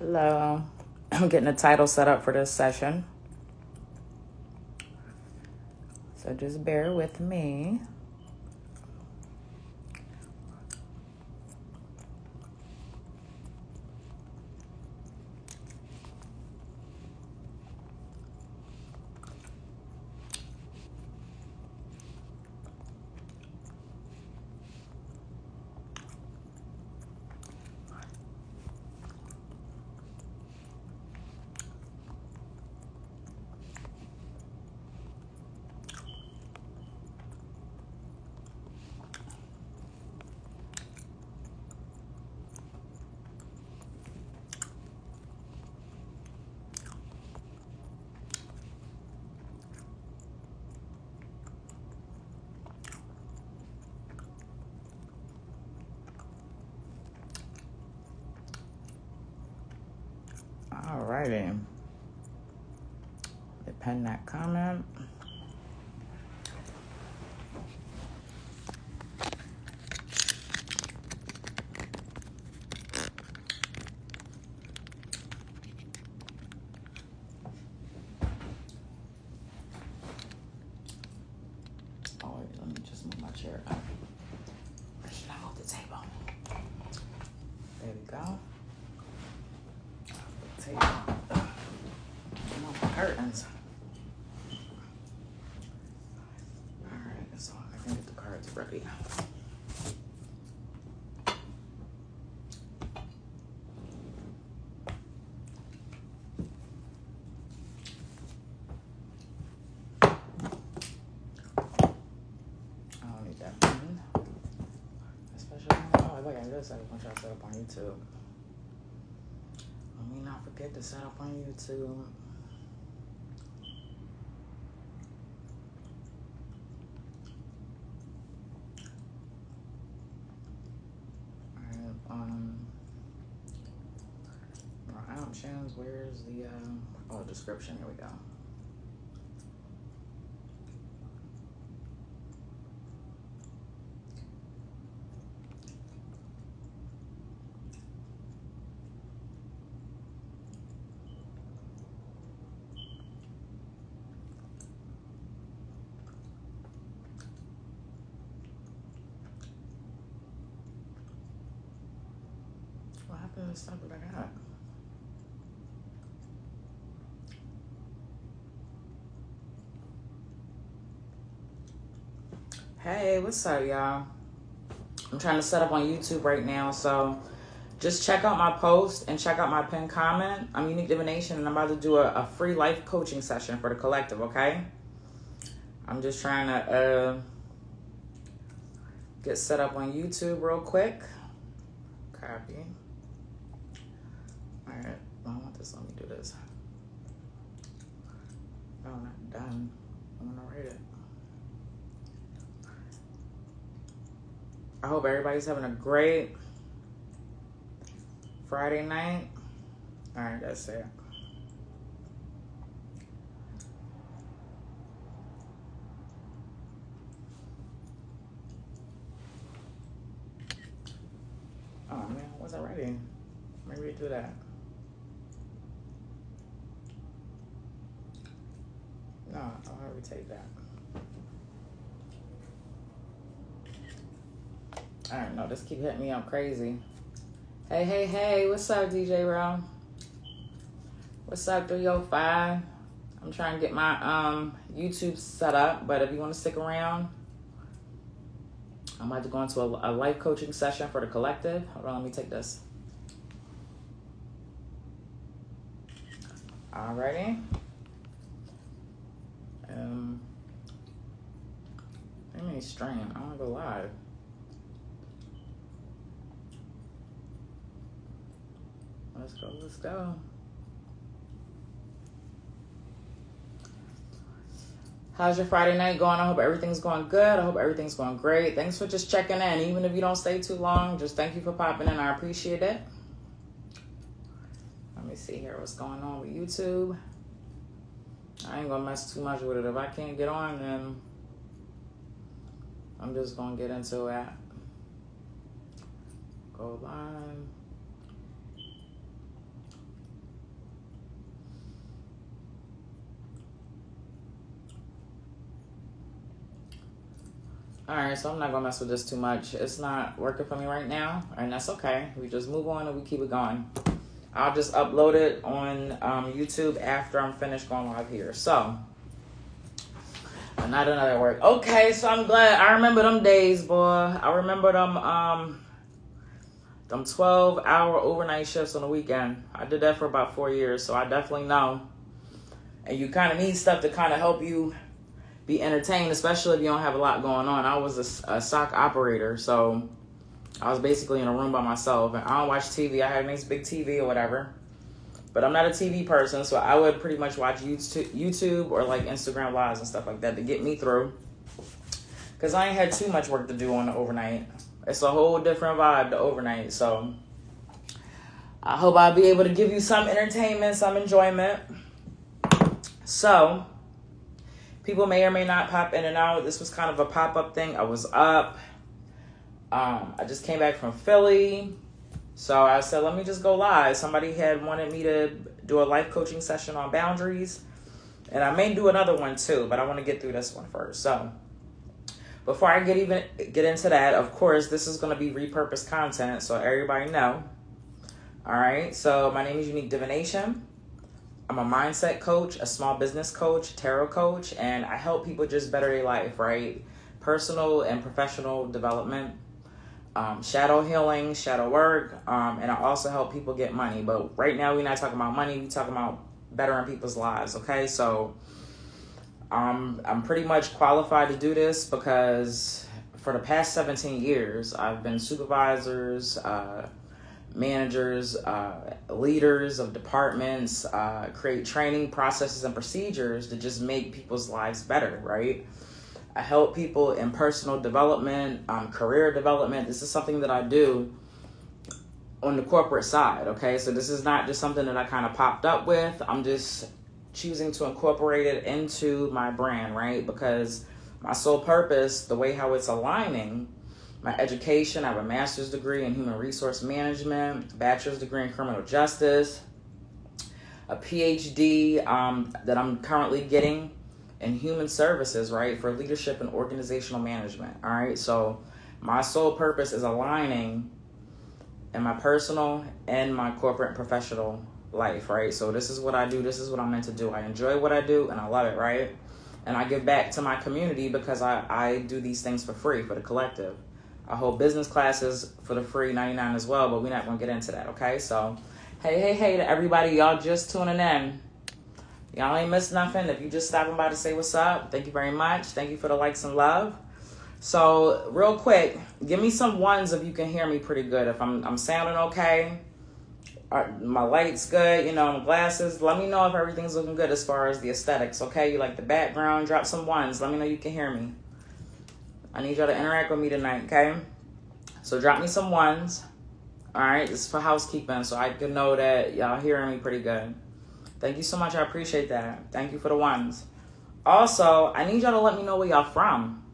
Hello. I'm getting the title set up for this session. So just bear with me. Alrighty. Pen that comment. Oh, wait, let me just move my chair up. Or should I move the table? There we go. The table. Move the curtains. Alright, so I can get the cards ready. This I want y'all to set up on YouTube. Let me not forget to set up on YouTube. More options. Where's the description? Here we go. What happened to the stuff that I got? Hey, what's up, y'all? I'm trying to set up on YouTube right now, so just check out my post and check out my pinned comment. I'm Unique Divination, and I'm about to do a free life coaching session for the collective, okay? I'm just trying to get set up on YouTube real quick. Copy. All right, I want this. Let me do this. No, not done. I'm gonna write it. I hope everybody's having a great Friday night. All right, that's it. Oh man, wasn't ready. Maybe do that. No, I'll retake that. All right, no, just keep hitting me up crazy. Hey, what's up, DJ Ro? What's up, 305? I'm trying to get my YouTube set up, but if you want to stick around, I'm about to go into a life coaching session for the collective. Hold on, let me take this. Alrighty. Let me stream. I want to go live. Let's go. How's your Friday night going? I hope everything's going good. I hope everything's going great. Thanks for just checking in. Even if you don't stay too long, just thank you for popping in. I appreciate it. Let me see here what's going on with YouTube. I ain't gonna mess too much with it. If I can't get on, then I'm just gonna get into it. Go live. All right, so I'm not gonna mess with this too much. It's not working for me right now, and that's okay. We just move on and we keep it going. I'll just upload it on YouTube after I'm finished going live here. So, not another work. Okay, so I'm glad. I remember them days, boy. I remember them 12-hour overnight shifts on the weekend. I did that for about 4 years, so I definitely know. And you kind of need stuff to kind of help you be entertained, especially if you don't have a lot going on. I was a SOC operator, so I was basically in a room by myself. And I don't watch TV. I had a nice big TV or whatever. But I'm not a TV person, so I would pretty much watch YouTube or like Instagram Lives and stuff like that to get me through. Because I ain't had too much work to do on the overnight. It's a whole different vibe, the overnight. So I hope I'll be able to give you some entertainment, some enjoyment. So people may or may not pop in and out. This was kind of a pop-up thing. I was up. I just came back from Philly. So I said, let me just go live. Somebody had wanted me to do a life coaching session on boundaries. And I may do another one too, but I want to get through this one first. So before I get into that, of course, this is going to be repurposed content, so everybody know. All right, so my name is Unique Divination. I'm a mindset coach, a small business coach, tarot coach, and I help people just better their life, right? Personal and professional development, shadow healing, shadow work, and I also help people get money. But right now, we're not talking about money. We're talking about bettering people's lives, okay? So I'm pretty much qualified to do this because for the past 17 years, I've been supervisors, managers, leaders of departments, create training processes and procedures to just make people's lives better, right? I help people in personal development, career development. This is something that I do on the corporate side, okay? So this is not just something that I kind of popped up with. I'm just choosing to incorporate it into my brand, right? Because my sole purpose, the way how it's aligning, my education, I have a master's degree in human resource management, a bachelor's degree in criminal justice, a PhD that I'm currently getting in human services, right, for leadership and organizational management, all right? So my sole purpose is aligning in my personal and my corporate and professional life, right? So this is what I do. This is what I'm meant to do. I enjoy what I do, and I love it, right? And I give back to my community because I do these things for free for the collective. I hold business classes for the free 99 as well, but we're not going to get into that, okay? So, hey to everybody. Y'all just tuning in. Y'all ain't missed nothing. If you just stopping by to say what's up, thank you very much. Thank you for the likes and love. So, real quick, give me some ones if you can hear me pretty good. If I'm sounding okay, my light's good, my glasses. Let me know if everything's looking good as far as the aesthetics, okay? You like the background, drop some ones. Let me know you can hear me. I need y'all to interact with me tonight, okay? So drop me some ones. All right, this is for housekeeping, so I can know that y'all hearing me pretty good. Thank you so much. I appreciate that. Thank you for the ones. Also, I need y'all to let me know where y'all from.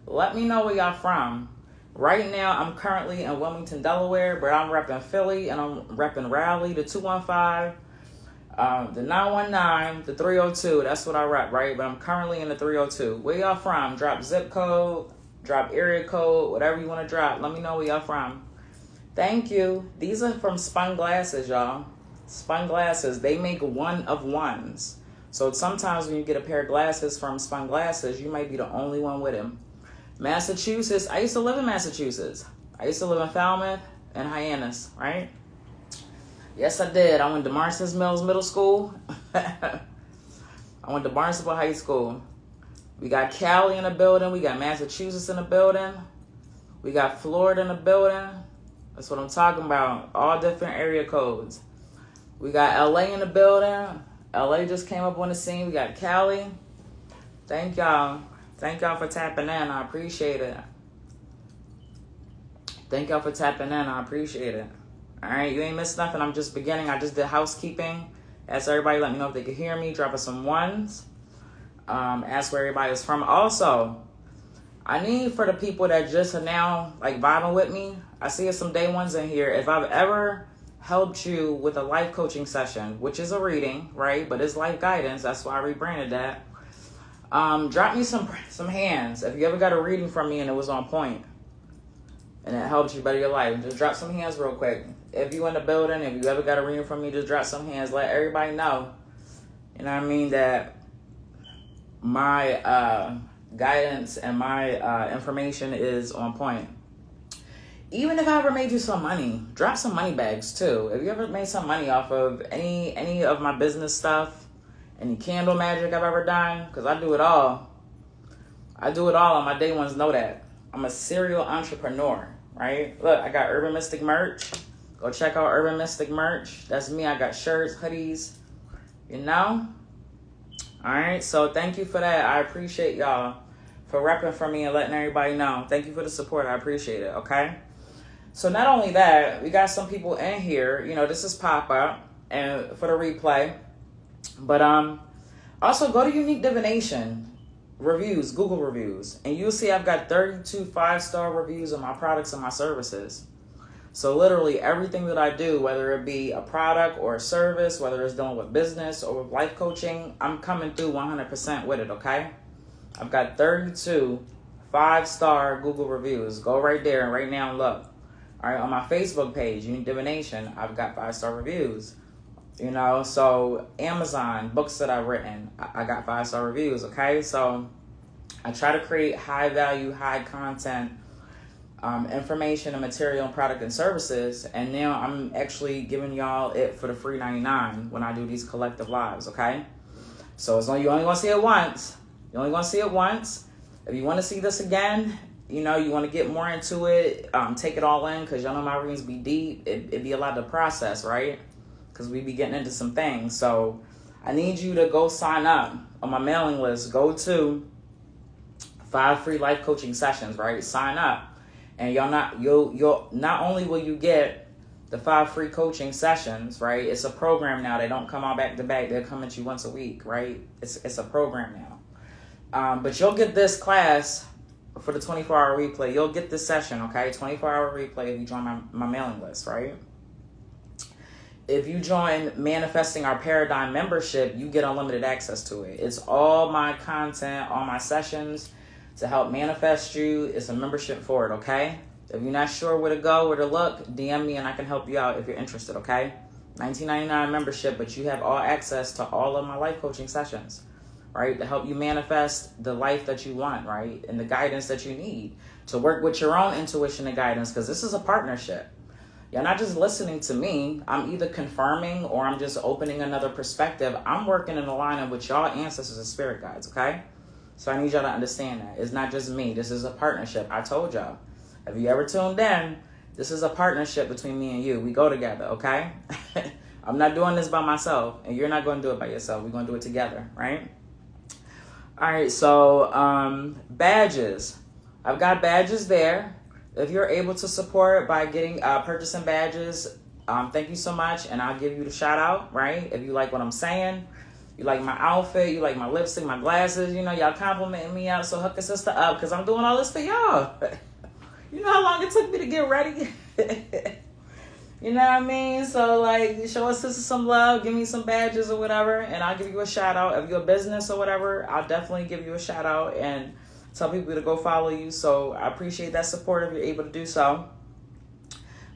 Let me know where y'all from. Right now, I'm currently in Wilmington, Delaware, but I'm repping Philly, and I'm repping Raleigh, the 215, the 919, the 302. That's what I rep, right? But I'm currently in the 302. Where y'all from? Drop zip code, drop area code, whatever you want to drop. Let me know where y'all from. Thank you. These are from Spun Glasses, y'all. Spun Glasses. They make one of ones. So sometimes when you get a pair of glasses from Spun Glasses, you might be the only one with them. Massachusetts. I used to live in Massachusetts. I used to live in Falmouth and Hyannis, right? Yes, I did. I went to Marston's Mills Middle School. I went to Barnstable High School. We got Cali in the building. We got Massachusetts in the building. We got Florida in the building. That's what I'm talking about. All different area codes. We got LA in the building. LA just came up on the scene. We got Cali. Thank y'all. Thank y'all for tapping in. I appreciate it. Thank y'all for tapping in. I appreciate it. All right, you ain't missed nothing. I'm just beginning. I just did housekeeping. Ask everybody, let me know if they can hear me. Drop us some ones. Ask where everybody is from. Also, I need for the people that just are now like vibing with me. I see some day ones in here. If I've ever helped you with a life coaching session, which is a reading, right? But it's life guidance. That's why I rebranded that. Drop me some hands. If you ever got a reading from me and it was on point and it helped you better your life, just drop some hands real quick. If you in the building, if you ever got a reading from me, just drop some hands. Let everybody know, you know what I mean, that my guidance and my information is on point. Even if I ever made you some money, drop some money bags too. If you ever made some money off of any of my business stuff, any candle magic I've ever done, because I do it all. I do it all, and my day ones know that. I'm a serial entrepreneur, right? Look, I got Urban Mystic merch. Go check out Urban Mystic merch. That's me. I got shirts, hoodies, you know? All right, so thank you for that. I appreciate y'all for repping for me and letting everybody know. Thank you for the support. I appreciate it, okay? So not only that, we got some people in here. You know, this is pop-up and for the replay. But also go to Unique Divination reviews, Google reviews, and you'll see I've got 32 5-star reviews of my products and my services. So literally everything that I do, whether it be a product or a service, whether it's dealing with business or with life coaching, I'm coming through 100% with it, okay? I've got 32 5-star Google reviews. Go right there and right now and look. All right, on my Facebook page, Unique Divination, I've got 5-star reviews. You know, so Amazon, books that I've written, I got 5-star reviews, okay? So I try to create high value, high content information and material and product and services. And now I'm actually giving y'all it for the free 99 when I do these collective lives, okay? So you only going to see it once. You're only going to see it once. If you want to see this again, you know, you want to get more into it, take it all in, because y'all know my readings be deep. It be a lot to process, right? Because we be getting into some things. So I need you to go sign up on my mailing list. Go to 5 free life coaching sessions, right? Sign up. And you'll not only will you get the 5 free coaching sessions, right? It's a program now. They don't come out back to back. They'll come at you once a week, right? It's a program now. But you'll get this class for the 24-hour replay. You'll get this session, okay? 24-hour replay if you join my mailing list, right? If you join Manifesting Our Paradigm membership, you get unlimited access to it. It's all my content, all my sessions to help manifest you. It's a membership for it, okay? If you're not sure where to go, where to look, DM me and I can help you out if you're interested, okay? $19.99 membership, but you have all access to all of my life coaching sessions, right? To help you manifest the life that you want, right? And the guidance that you need to work with your own intuition and guidance, because this is a partnership. You're not just listening to me. I'm either confirming or I'm just opening another perspective. I'm working in alignment with y'all ancestors and spirit guides, okay? So I need y'all to understand that. It's not just me. This is a partnership. I told y'all. If you ever tuned in, this is a partnership between me and you. We go together, okay? I'm not doing this by myself, and you're not going to do it by yourself. We're going to do it together, right? All right, so badges. I've got badges there. If you're able to support by getting purchasing badges, thank you so much, and I'll give you the shout out, right? If you like what I'm saying, you like my outfit, you like my lipstick, my glasses, you know, y'all complimenting me out, so hook a sister up, because I'm doing all this for y'all. You know how long it took me to get ready? You know what I mean? So, like, show a sister some love, give me some badges or whatever, and I'll give you a shout out. If you're a business or whatever, I'll definitely give you a shout out and tell people to go follow you. So I appreciate that support if you're able to do so.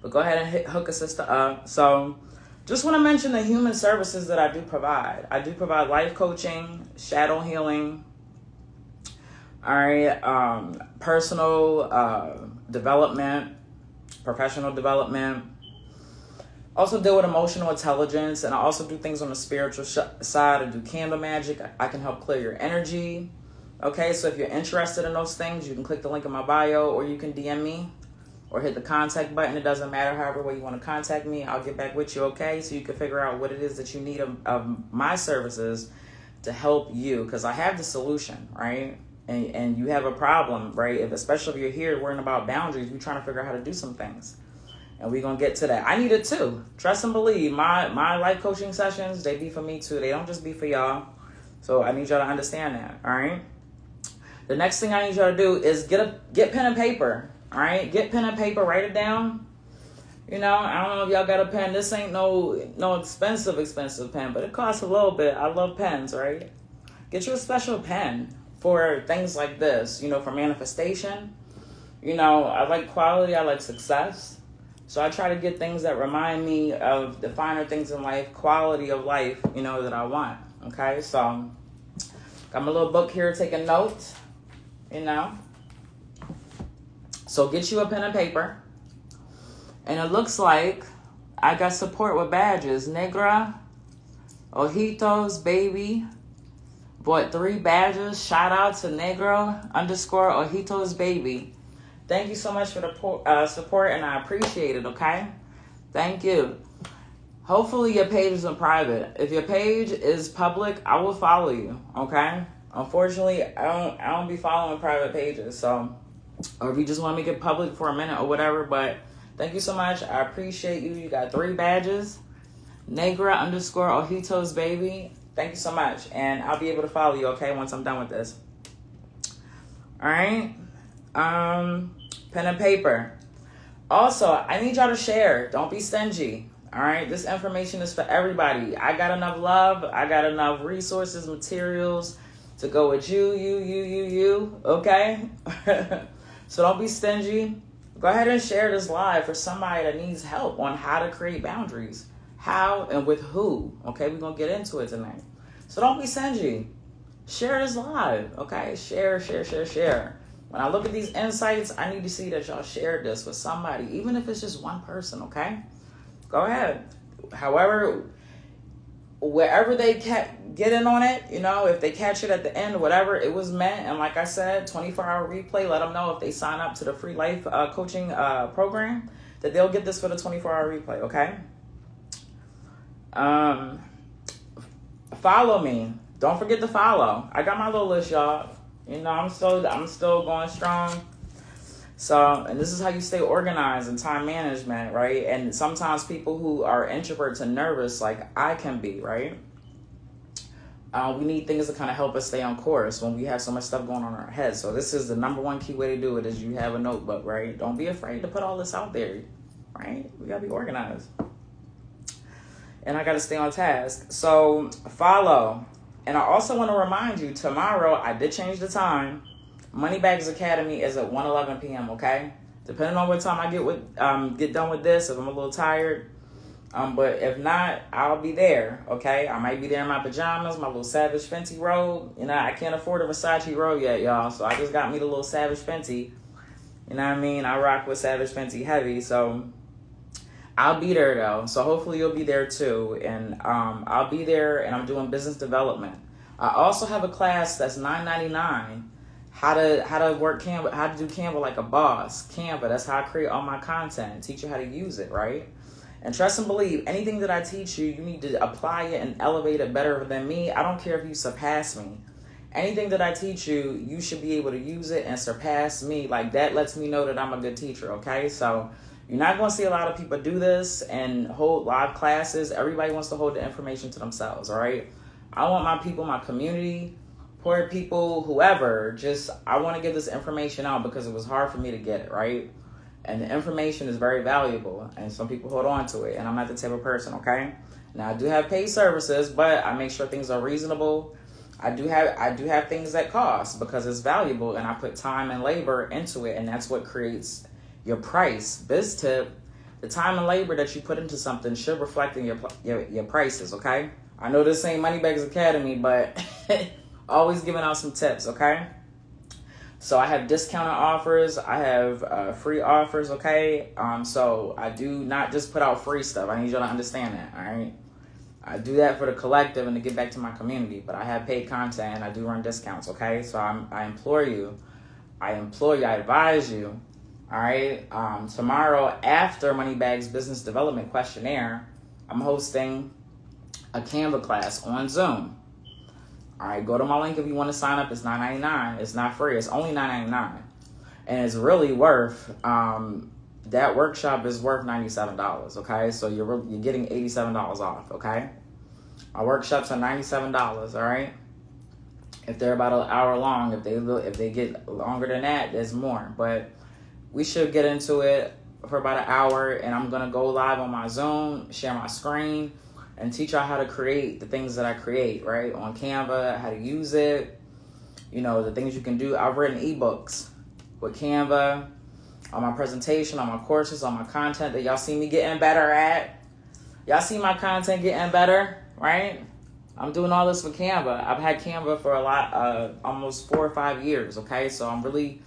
But go ahead and hook a sister up. So just want to mention the human services that I do provide. I do provide life coaching, shadow healing, all right, personal development, professional development. Also deal with emotional intelligence, and I also do things on the spiritual side. I do candle magic. I can help clear your energy. Okay, so if you're interested in those things, you can click the link in my bio, or you can DM me or hit the contact button. It doesn't matter, however way you want to contact me. I'll get back with you, okay? So you can figure out what it is that you need of my services to help you, because I have the solution, right? And you have a problem, right? Especially if you're here worrying about boundaries, we're trying to figure out how to do some things. And we're going to get to that. I need it too. Trust and believe. My life coaching sessions, they be for me too. They don't just be for y'all. So I need y'all to understand that, all right? The next thing I need y'all to do is get pen and paper, all right? Get pen and paper, write it down. You know, I don't know if y'all got a pen. This ain't no expensive pen, but it costs a little bit. I love pens, right? Get you a special pen, for things like this, for manifestation. I like quality, I like success. So I try to get things that remind me of the finer things in life, quality of life, that I want. Okay, so got my little book here taking notes, So get you a pen and paper. And it looks like I got support with badges. Negra, Ojitos, baby. Bought 3 badges. Shout out to Negro_Ojitos, baby. Thank you so much for the support, and I appreciate it, okay? Thank you. Hopefully your page isn't private. If your page is public, I will follow you, okay? Unfortunately, I don't be following private pages, so, or if you just want to make it public for a minute or whatever, but thank you so much. I appreciate you. You got 3 badges. Negra_Ojitos, baby. Thank you so much. And I'll be able to follow you, okay, once I'm done with this. All right. Pen and paper. Also, I need y'all to share. Don't be stingy. All right. This information is for everybody. I got enough love. I got enough resources, materials to go with you. Okay. So don't be stingy. Go ahead and share this live for somebody that needs help on how to create boundaries. How and with who. Okay. We're going to get into it tonight. So don't be stingy. Share this live. Okay. Share. When I look at these insights, I need to see that y'all shared this with somebody, even if it's just one person, okay? Go ahead. However, wherever they get in on it, if they catch it at the end, whatever it was meant. And like I said, 24-hour replay, let them know if they sign up to the free life coaching program that they'll get this for the 24-hour replay, okay? Follow me. Don't forget to follow. I got my little list, y'all. I'm still going strong. So, and this is how you stay organized and time management, right? And sometimes people who are introverts and nervous, like I can be, right? We need things to kind of help us stay on course when we have so much stuff going on in our heads. So this is the number one key way to do it is you have a notebook, right? Don't be afraid to put all this out there, right? We got to be organized. And I got to stay on task. So follow. And I also want to remind you, tomorrow, I did change the time. Moneybags Academy is at 1:11 p.m., okay? Depending on what time I get done with this, if I'm a little tired. But if not, I'll be there, okay? I might be there in my pajamas, my little Savage Fenty robe. I can't afford a Versace robe yet, y'all. So I just got me the little Savage Fenty. You know what I mean? I rock with Savage Fenty heavy, so I'll be there though. So hopefully you'll be there too. And I'll be there and I'm doing business development. I also have a class that's $9.99. How to work Canva, how to do Canva like a boss. Canva, that's how I create all my content. Teach you how to use it, right? And trust and believe, anything that I teach you, you need to apply it and elevate it better than me. I don't care if you surpass me. Anything that I teach you, you should be able to use it and surpass me. Like that lets me know that I'm a good teacher, okay? So you're not going to see a lot of people do this and hold live classes. Everybody wants to hold the information to themselves, all right? I want my people, my community, poor people, whoever, I want to give this information out because it was hard for me to get it, right? And the information is very valuable, and some people hold on to it, and I'm not the type of person, okay? Now, I do have paid services, but I make sure things are reasonable. I do have things that cost because it's valuable, and I put time and labor into it, and that's what creates your price. Biz tip, the time and labor that you put into something should reflect in your prices, okay? I know this ain't Moneybags Academy, but always giving out some tips, okay? So I have discounted offers. I have free offers, okay? So I do not just put out free stuff. I need y'all to understand that, all right? I do that for the collective and to get back to my community, but I have paid content and I do run discounts, okay? So I implore you, I advise you, all right? Tomorrow after Moneybags Business Development Questionnaire, I'm hosting a Canva class on Zoom. All right, go to my link if you want to sign up. It's $9.99. It's not free. It's only $9.99. And it's really worth, that workshop is worth $97, okay? So you're getting $87 off, okay? My workshops are $97, all right? If they're about an hour long, if they get longer than that, there's more. But we should get into it for about an hour, and I'm going to go live on my Zoom, share my screen, and teach y'all how to create the things that I create, right? On Canva, how to use it, the things you can do. I've written ebooks with Canva, on my presentation, on my courses, on my content that y'all see me getting better at. Y'all see my content getting better, right? I'm doing all this with Canva. I've had Canva for almost 4 or 5 years, okay? So I'm really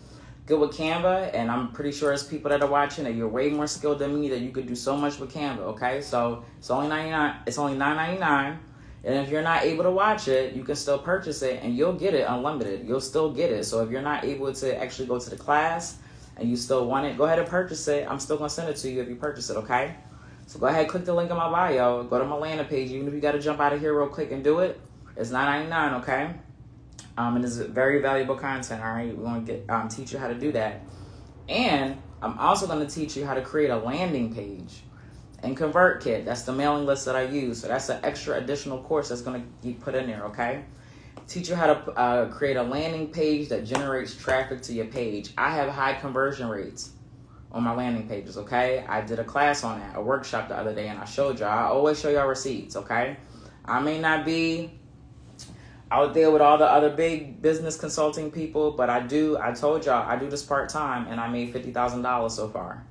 good with Canva, and I'm pretty sure as people that are watching that you're way more skilled than me, that you could do so much with Canva, okay? So it's only $99. It's only $9.99. And if you're not able to watch it, you can still purchase it, and you'll get it unlimited. You'll still get it. So if you're not able to actually go to the class and you still want it, go ahead and purchase it. I'm still going to send it to you if you purchase it, okay? So go ahead, click the link in my bio. Go to my landing page. Even if you got to jump out of here real quick and do it, it's $9.99, okay? And it's very valuable content, all right? We're going to teach you how to do that. And I'm also going to teach you how to create a landing page in ConvertKit. That's the mailing list that I use. So that's an extra additional course that's going to be put in there, okay? Teach you how to create a landing page that generates traffic to your page. I have high conversion rates on my landing pages, okay? I did a class on that, a workshop the other day, and I showed y'all. I always show y'all receipts, okay? I may not be out there with all the other big business consulting people, but I told y'all, I do this part-time, and I made $50,000 so far.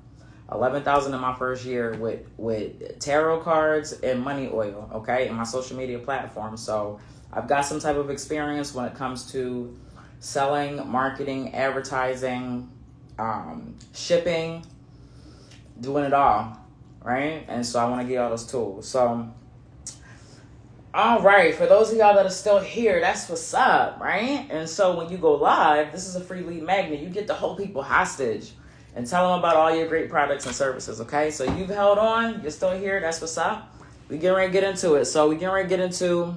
$11,000 in my first year with tarot cards and money oil, okay, in my social media platform. So I've got some type of experience when it comes to selling, marketing, advertising, shipping, doing it all, right? And so I want to get all those tools. So, all right, for those of y'all that are still here, that's what's up, right? And so when you go live, this is a free lead magnet. You get to hold people hostage and tell them about all your great products and services, okay? So you've held on, you're still here, that's what's up. We getting ready to get into it. So we getting ready to get into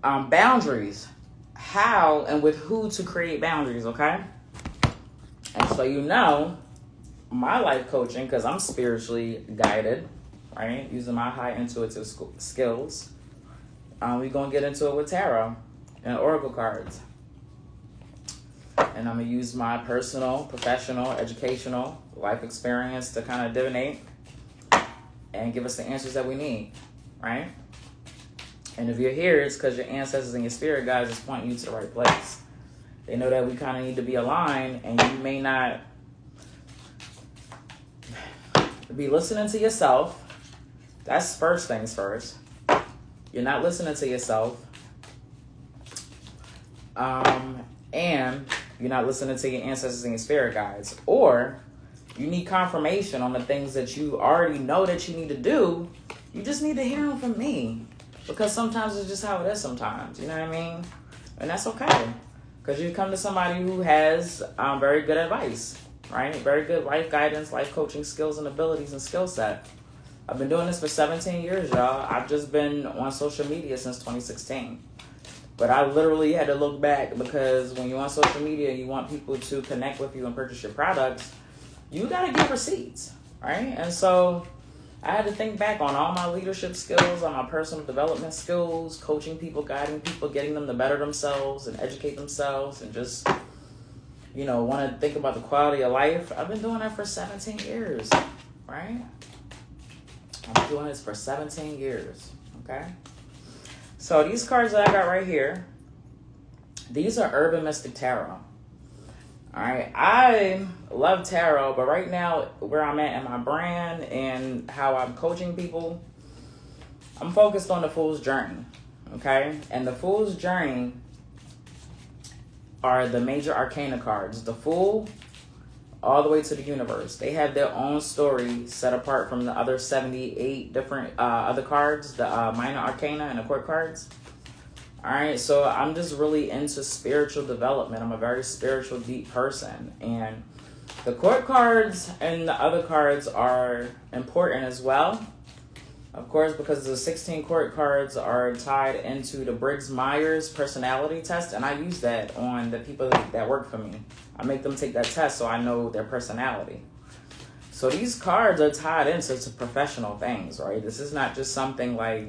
boundaries, how and with who to create boundaries, okay? And so my life coaching, because I'm spiritually guided, right? Using my high intuitive skills. We're going to get into it with tarot and oracle cards. And I'm going to use my personal, professional, educational life experience to kind of divinate and give us the answers that we need, right? And if you're here, it's because your ancestors and your spirit guides is pointing you to the right place. They know that we kind of need to be aligned, and you may not be listening to yourself. That's first things first. You're not listening to yourself. And you're not listening to your ancestors and your spirit guides. Or you need confirmation on the things that you already know that you need to do. You just need to hear them from me. Because sometimes it's just how it is sometimes. You know what I mean? And that's okay. Because you come to somebody who has very good advice, right? Very good life guidance, life coaching skills and abilities and skill set. I've been doing this for 17 years, y'all. I've just been on social media since 2016. But I literally had to look back, because when you're on social media, you want people to connect with you and purchase your products, you got to give receipts, right? And so I had to think back on all my leadership skills, on my personal development skills, coaching people, guiding people, getting them to better themselves and educate themselves, and just, want to think about the quality of life. I've been doing that for 17 years, right? I've been doing this for 17 years, okay? So these cards that I got right here, these are Urban Mystic Tarot. All right, I love tarot, but right now, where I'm at in my brand and how I'm coaching people, I'm focused on the Fool's Journey, okay? And the Fool's Journey are the major arcana cards. The Fool, all the way to the Universe. They have their own story set apart from the other 78 different other cards, the minor arcana and the court cards. All right, so I'm just really into spiritual development. I'm a very spiritual, deep person. And the court cards and the other cards are important as well. Of course, because the 16 court cards are tied into the Briggs-Myers personality test. And I use that on the people that work for me. I make them take that test so I know their personality. So these cards are tied into professional things, right? This is not just something like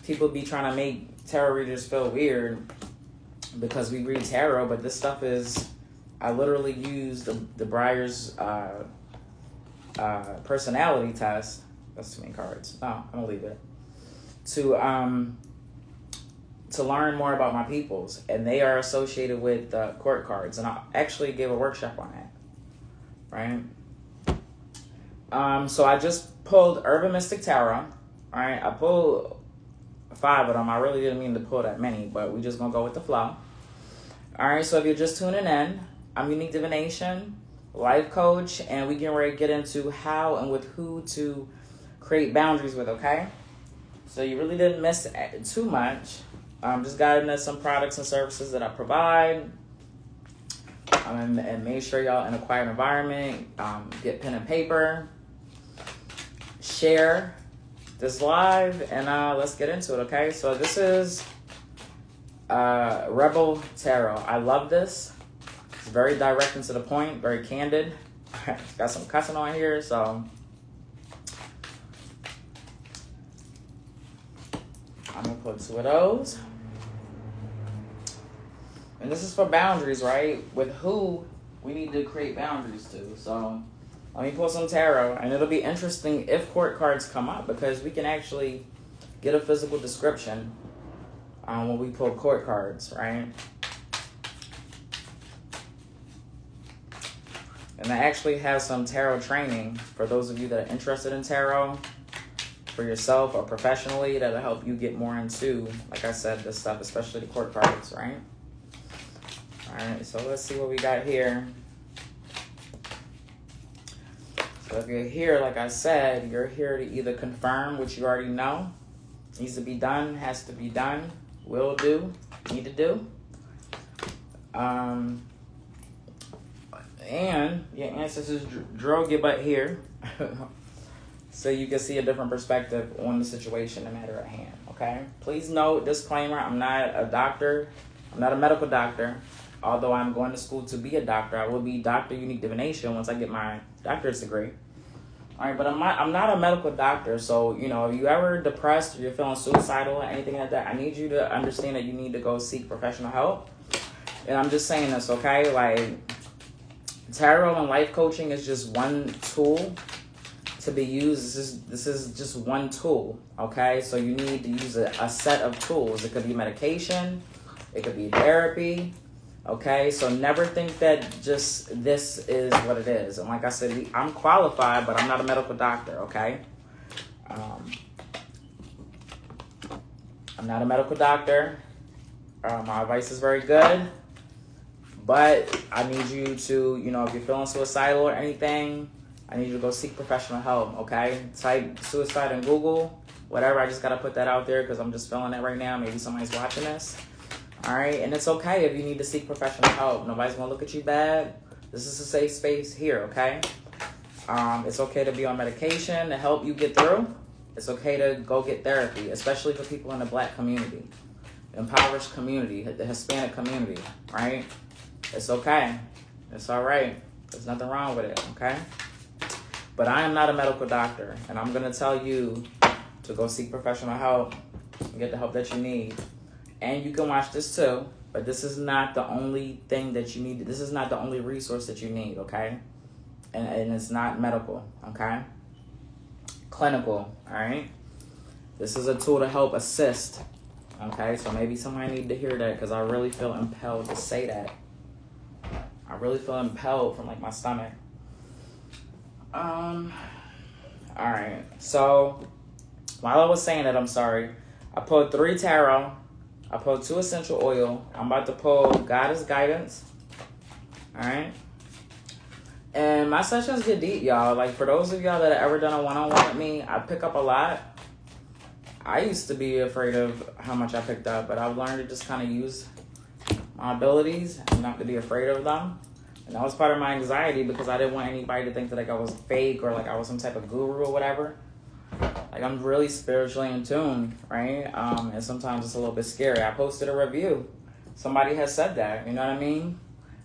people be trying to make tarot readers feel weird because we read tarot, but this stuff is, I literally use the Breyers personality test. That's too many cards. No, I'm gonna leave it. to learn more about my peoples, and they are associated with court cards, and I actually gave a workshop on that, right? So I just pulled Urban Mystic Tarot, right? I pulled 5 of them. I really didn't mean to pull that many, but we just gonna go with the flow. All right, so if you're just tuning in, I'm Unique Divination, life coach, and we getting ready to get into how and with who to create boundaries with, okay? So you really didn't miss too much. Just got into some products and services that I provide, and make sure y'all in a quiet environment. Get pen and paper, share this live, and let's get into it, okay? So this is Rebel Tarot. I love this. It's very direct and to the point, very candid. It's got some cussing on here, so I'm gonna put 2 of those. And this is for boundaries, right? With who we need to create boundaries to. So let me pull some tarot, and it'll be interesting if court cards come up, because we can actually get a physical description when we pull court cards, right? And I actually have some tarot training for those of you that are interested in tarot for yourself or professionally, that'll help you get more into, like I said, this stuff, especially the court cards, right? All right, so let's see what we got here. So if you're here, like I said, you're here to either confirm what you already know, needs to be done, has to be done, will do, need to do. And your ancestors drove your butt here so you can see a different perspective on the situation, the matter at hand, okay? Please note, disclaimer, I'm not a doctor. I'm not a medical doctor. Although I'm going to school to be a doctor, I will be Dr. Unique Divination once I get my doctorate degree. All right, but I'm not a medical doctor, so, you know, if you ever depressed or you're feeling suicidal or anything like that, I need you to understand that you need to go seek professional help. And I'm just saying this, okay? Like, tarot and life coaching is just one tool to be used. This is just one tool, okay? So you need to use a set of tools. It could be medication, it could be therapy. Okay, so never think that just this is what it is. And like I said, I'm qualified, but I'm not a medical doctor, okay? I'm not a medical doctor. My advice is very good. But I need you to, you know, if you're feeling suicidal or anything, I need you to go seek professional help, okay? Type suicide in Google, whatever. I just got to put that out there because I'm just feeling it right now. Maybe somebody's watching this. All right, and it's okay if you need to seek professional help. Nobody's gonna look at you bad. This is a safe space here, okay? It's okay to be on medication to help you get through. It's okay to go get therapy, especially for people in the Black community, the impoverished community, the Hispanic community, right? It's okay. It's all right. There's nothing wrong with it, okay? But I am not a medical doctor, and I'm gonna tell you to go seek professional help and get the help that you need. And you can watch this too, but this is not the only thing that you need. This is not the only resource that you need, okay? And it's not medical, okay? Clinical, all right? This is a tool to help assist, okay? So maybe somebody need to hear that because I really feel impelled to say that. I really feel impelled from like my stomach. All right. So while I was saying that, I'm sorry. I pulled 3 tarot. I pulled 2 essential oil. I'm about to pull Goddess Guidance. All right. And my sessions get deep, y'all. Like, for those of y'all that have ever done a one-on-one with me, I pick up a lot. I used to be afraid of how much I picked up, but I've learned to just kind of use my abilities and not to be afraid of them. And that was part of my anxiety because I didn't want anybody to think that like I was fake or like I was some type of guru or whatever. Like, I'm really spiritually in tune, right? And sometimes it's a little bit scary. I posted a review. Somebody has said that, you know what I mean?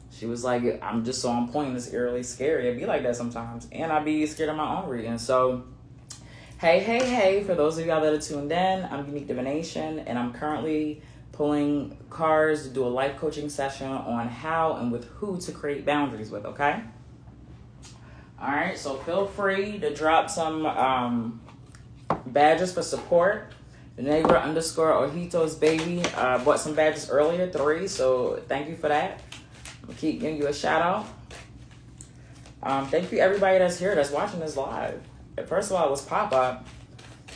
She was like, I'm just so on point. It's eerily scary. It'd be like that sometimes. And I'd be scared of my own reading. So, hey, for those of y'all that are tuned in, I'm Unique Divination, and I'm currently pulling cards to do a life coaching session on how and with who to create boundaries with, okay? All right, so feel free to drop some badges for support. Neighbor underscore Ojitos baby bought some badges earlier, 3. So thank you for that. I'm gonna keep giving you a shout out. Thank you everybody that's here that's watching this live. First of all, it was pop up,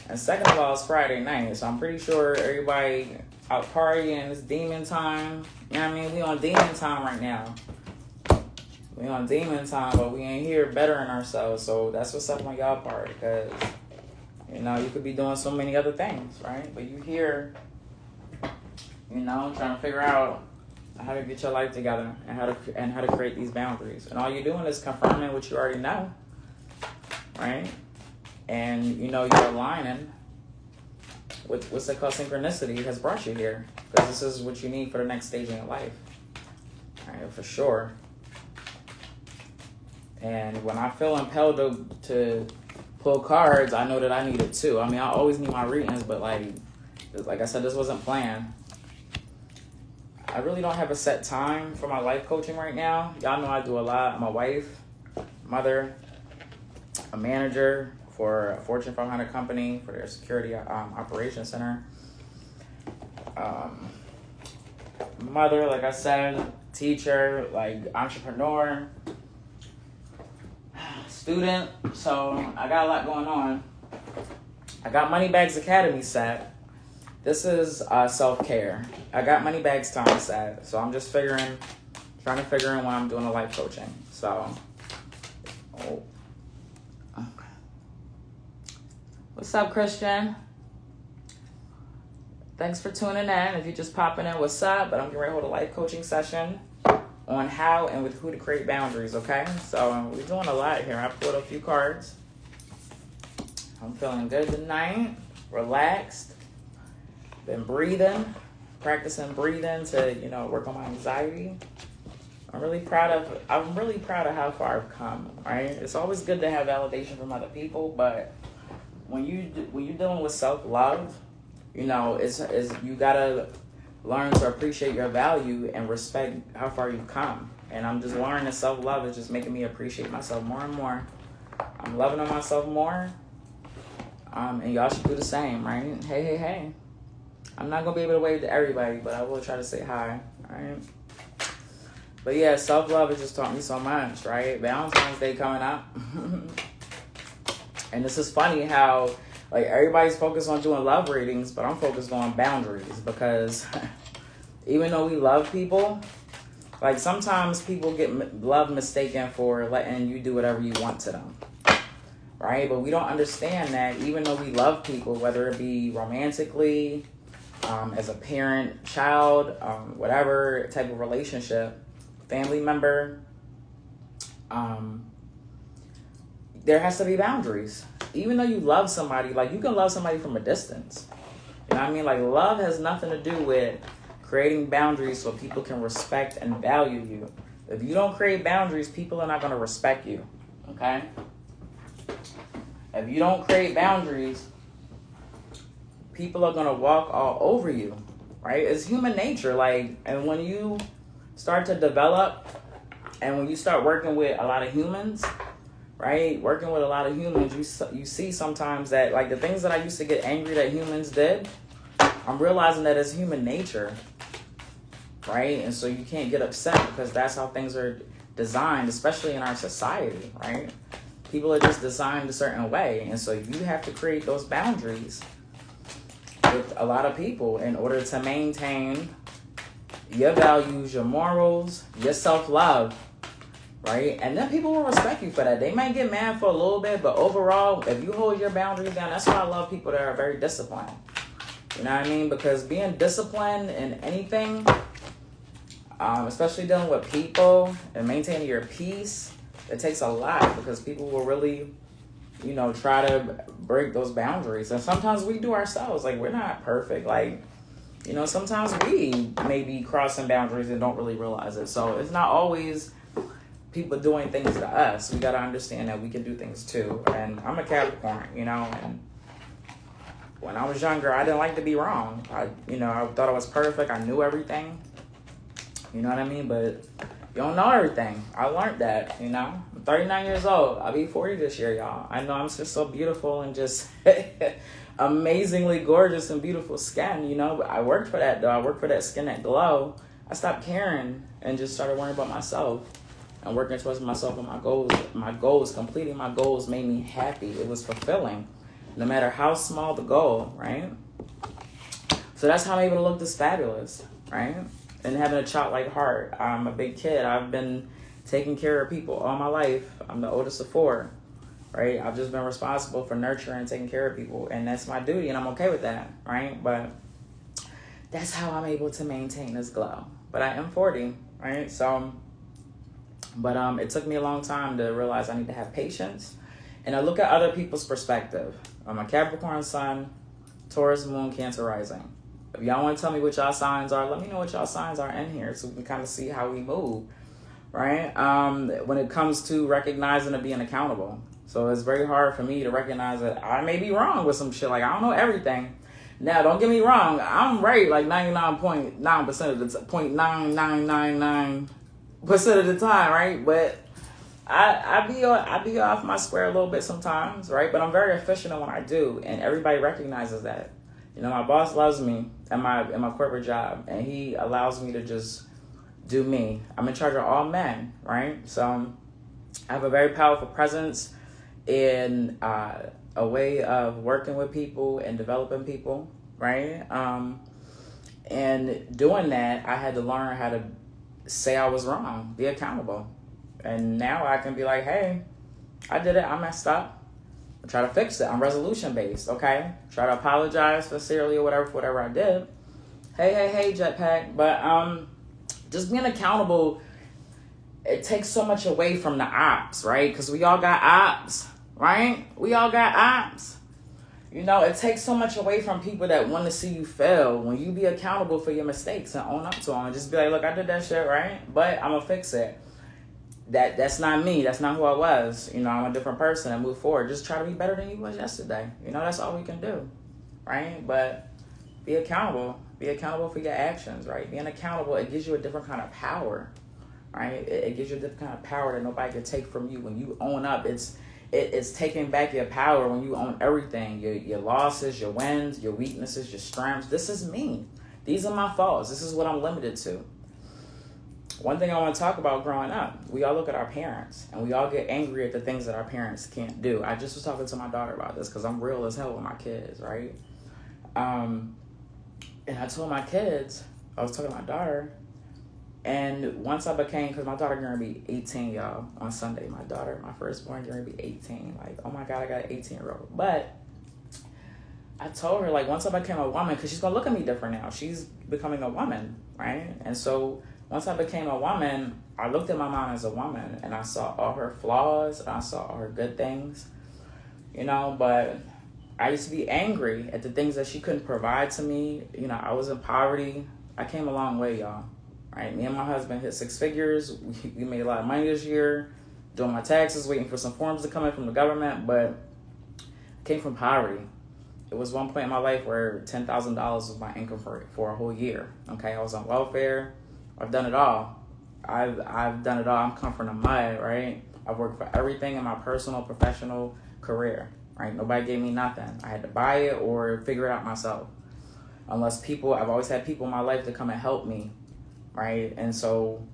and second of all, it's Friday night. So I'm pretty sure everybody out partying. It's demon time. You know what I mean? We on demon time right now. We on demon time, but we ain't here bettering ourselves. So that's what's up on y'all part, because you know, you could be doing so many other things, right? But you here, you know, trying to figure out how to get your life together and how to create these boundaries. And all you're doing is confirming what you already know, right? And you know, you're aligning with what's it called, synchronicity has brought you here, because this is what you need for the next stage in your life, right? For sure. And when I feel impelled to pull cards, I know that I need it too. I mean, I always need my readings, but like I said, this wasn't planned. I really don't have a set time for my life coaching right now. Y'all know I do a lot. I'm a wife, mother, a manager for a Fortune 500 company for their security operations center. Mother, like I said, teacher, like entrepreneur, student. So I got a lot going on. I got Moneybags Academy set. This is self-care. I got Moneybags time set. So I'm just trying to figure in when I'm doing a life coaching. So, what's up, Christian? Thanks for tuning in. If you're just popping in, what's up? But I'm getting ready to hold a life coaching session on how and with who to create boundaries, okay? So we're doing a lot here. I pulled a few cards. I'm feeling good tonight, relaxed, been breathing, practicing breathing to, you know, work on my anxiety. I'm really proud of how far I've come, right? It's always good to have validation from other people, but when you're dealing with self-love, you know, it's you gotta learn to appreciate your value and respect how far you've come. And I'm just learning that self-love is just making me appreciate myself more and more. I'm loving on myself more. And y'all should do the same, right? Hey. I'm not going to be able to wave to everybody, but I will try to say hi, right? But yeah, self-love has just taught me so much, right? Valentine's Day coming up. And this is funny how, like, everybody's focused on doing love readings, but I'm focused on boundaries, because even though we love people, like, sometimes people get love mistaken for letting you do whatever you want to them, right? But we don't understand that even though we love people, whether it be romantically, as a parent, child, whatever type of relationship, family member, there has to be boundaries. Even though you love somebody, like, you can love somebody from a distance. You know what I mean? Like, love has nothing to do with creating boundaries so people can respect and value you. If you don't create boundaries, people are not going to respect you, okay? If you don't create boundaries, people are going to walk all over you, right? It's human nature. Like, and when you start to develop and when you start working with a lot of humans, right? Working with a lot of humans, you see sometimes that, like, the things that I used to get angry that humans did, I'm realizing that it's human nature, right? And so you can't get upset because that's how things are designed, especially in our society, right? People are just designed a certain way. And so you have to create those boundaries with a lot of people in order to maintain your values, your morals, your self-love, right? And then people will respect you for that. They might get mad for a little bit, but overall, if you hold your boundaries down, that's why I love people that are very disciplined. You know what I mean? Because being disciplined in anything, especially dealing with people and maintaining your peace, it takes a lot, because people will really, you know, try to break those boundaries. And sometimes we do ourselves. Like, we're not perfect. Like, you know, sometimes we may be crossing boundaries and don't really realize it. So it's not always people doing things to us. We got to understand that we can do things too. And I'm a Capricorn, you know, and when I was younger, I didn't like to be wrong. I thought I was perfect. I knew everything. You know what I mean? But You don't know everything. I learned that, you know. I'm 39 years old. I'll be 40 this year, y'all. I know I'm just so beautiful and just amazingly gorgeous and beautiful skin, you know. But I worked for that, though. I worked for that skin, that glow. I stopped caring and just started worrying about myself and working towards myself and my goals. My goals, completing my goals made me happy. It was fulfilling, no matter how small the goal, right? So that's how I'm able to look this fabulous, right? And having a childlike heart. I'm a big kid. I've been taking care of people all my life. I'm the oldest of 4, right? I've just been responsible for nurturing and taking care of people. And that's my duty, and I'm okay with that, right? But that's how I'm able to maintain this glow. But I am 40, right? So, but it took me a long time to realize I need to have patience. And I look at other people's perspective. I'm a Capricorn sun, Taurus moon, Cancer rising. If y'all want to tell me what y'all signs are, let me know what y'all signs are in here so we can kind of see how we move, right? When it comes to recognizing and being accountable. So it's very hard for me to recognize that I may be wrong with some shit. Like, I don't know everything. Now, don't get me wrong. I'm right like 99.9% of the 0.9999% of the time, right? But I be off my square a little bit sometimes, right? But I'm very efficient in what I do, and everybody recognizes that. You know, my boss loves me at my corporate job, and he allows me to just do me. I'm in charge of all men, right? So I have a very powerful presence in a way of working with people and developing people, right? And doing that, I had to learn how to say I was wrong, be accountable. And now I can be like, hey, I did it, I messed up. Try to fix it. I'm resolution based, okay? Try to apologize sincerely or whatever for whatever I did. Hey, Jetpack. But just being accountable, it takes so much away from the ops, right? Because we all got ops, right? We all got ops. You know, it takes so much away from people that want to see you fail when you be accountable for your mistakes and own up to them and just be like, look, I did that shit, right? But I'm going to fix it. That's not me. That's not who I was. You know, I'm a different person and move forward. Just try to be better than you was yesterday. You know, that's all we can do, right? But be accountable. Be accountable for your actions, right? Being accountable, it gives you a different kind of power, right? It gives you a different kind of power that nobody can take from you. When you own up, it's taking back your power when you own everything. Your losses, your wins, your weaknesses, your strengths. This is me. These are my faults. This is what I'm limited to. One thing I want to talk about growing up, we all look at our parents and we all get angry at the things that our parents can't do. I just was talking to my daughter about this because I'm real as hell with my kids, right? And I told my kids, I was talking to my daughter, and once I became, because my daughter going to be 18, y'all, on Sunday. My daughter, my firstborn, going to be 18. Like, oh my God, I got an 18-year-old. But I told her, like, once I became a woman, because she's going to look at me different now. She's becoming a woman, right? And so once I became a woman, I looked at my mom as a woman, and I saw all her flaws, and I saw all her good things, you know, but I used to be angry at the things that she couldn't provide to me. You know, I was in poverty. I came a long way, y'all, right? Me and my husband hit 6 figures. We made a lot of money this year, doing my taxes, waiting for some forms to come in from the government, but I came from poverty. It was one point in my life where $10,000 was my income for a whole year, okay? I was on welfare. I've done it all. I've done it all. I'm come from the mud, right? I've worked for everything in my personal, professional career, right? Nobody gave me nothing. I had to buy it or figure it out myself. Unless people, I've always had people in my life to come and help me, right? And so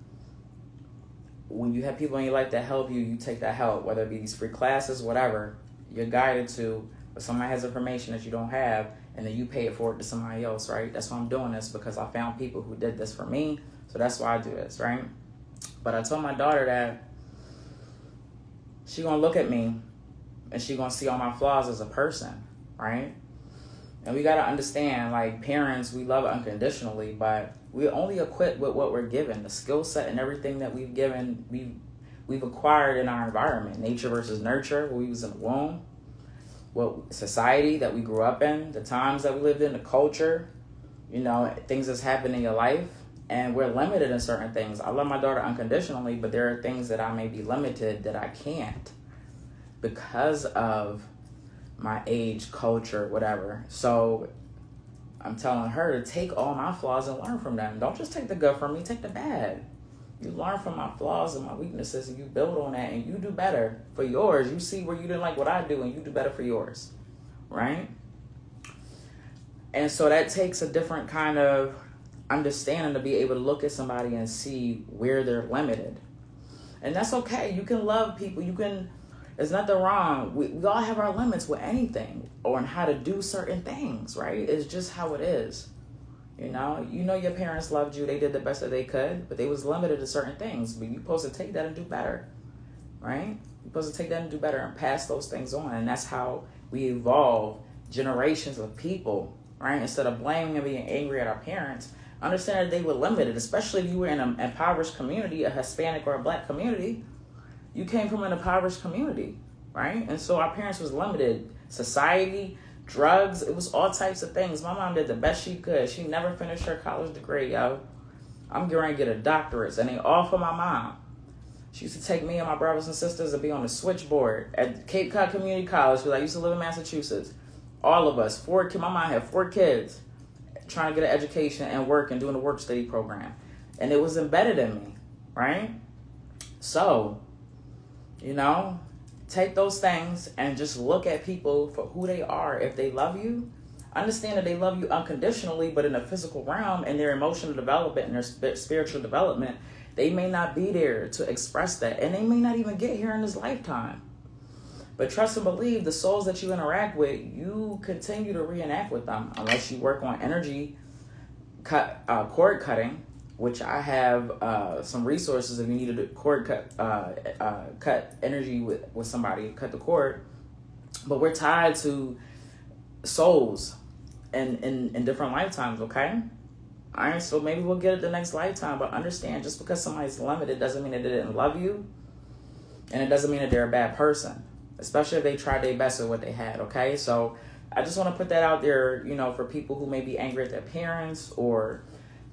when you have people in your life that help you, you take that help, whether it be these free classes, whatever, you're guided to, but somebody has information that you don't have, and then you pay it forward to somebody else, right? That's why I'm doing this, because I found people who did this for me. So that's why I do this, right? But I told my daughter that she gonna look at me and she gonna see all my flaws as a person, right? And we gotta understand, like, parents, we love unconditionally, but we're only equipped with what we're given, the skill set and everything that we've given, we've acquired in our environment. Nature versus nurture, when we was in the womb, what society that we grew up in, the times that we lived in, the culture, you know, things that's happened in your life. And we're limited in certain things. I love my daughter unconditionally, but there are things that I may be limited that I can't because of my age, culture, whatever. So I'm telling her to take all my flaws and learn from them. Don't just take the good from me, take the bad. You learn from my flaws and my weaknesses, and you build on that, and you do better for yours. You see where you didn't like what I do, and you do better for yours, right? And so that takes a different kind of understanding to be able to look at somebody and see where they're limited. And that's okay. You can love people. There's nothing wrong. We all have our limits with anything or on how to do certain things, right? It's just how it is. You know your parents loved you. They did the best that they could, but they was limited to certain things. But you're supposed to take that and do better, right? You're supposed to take that and do better and pass those things on. And that's how we evolve generations of people, right? Instead of blaming and being angry at our parents, understand that they were limited, especially if you were in an impoverished community, a Hispanic or a Black community. You came from an impoverished community, right? And so our parents was limited. Society, drugs, it was all types of things. My mom did the best she could. She never finished her college degree, yo. I'm going to get a doctorate, and they all for my mom. She used to take me and my brothers and sisters and be on the switchboard at Cape Cod Community College, because I used to live in Massachusetts. All of us, my mom had 4 kids trying to get an education and work and doing the work study program. And it was embedded in me, right? So, take those things and just look at people for who they are. If they love you, understand that they love you unconditionally, but in the physical realm and their emotional development and their spiritual development, they may not be there to express that. And they may not even get here in this lifetime. But trust and believe, the souls that you interact with, you continue to reenact with them unless you work on energy cord cutting, which I have some resources if you need a cord cut energy with somebody, cut the cord. But we're tied to souls in different lifetimes, okay? All right, so maybe we'll get it the next lifetime, but understand, just because somebody's limited doesn't mean that they didn't love you, and it doesn't mean that they're a bad person, especially if they tried their best with what they had, okay? So I just want to put that out there, for people who may be angry at their parents or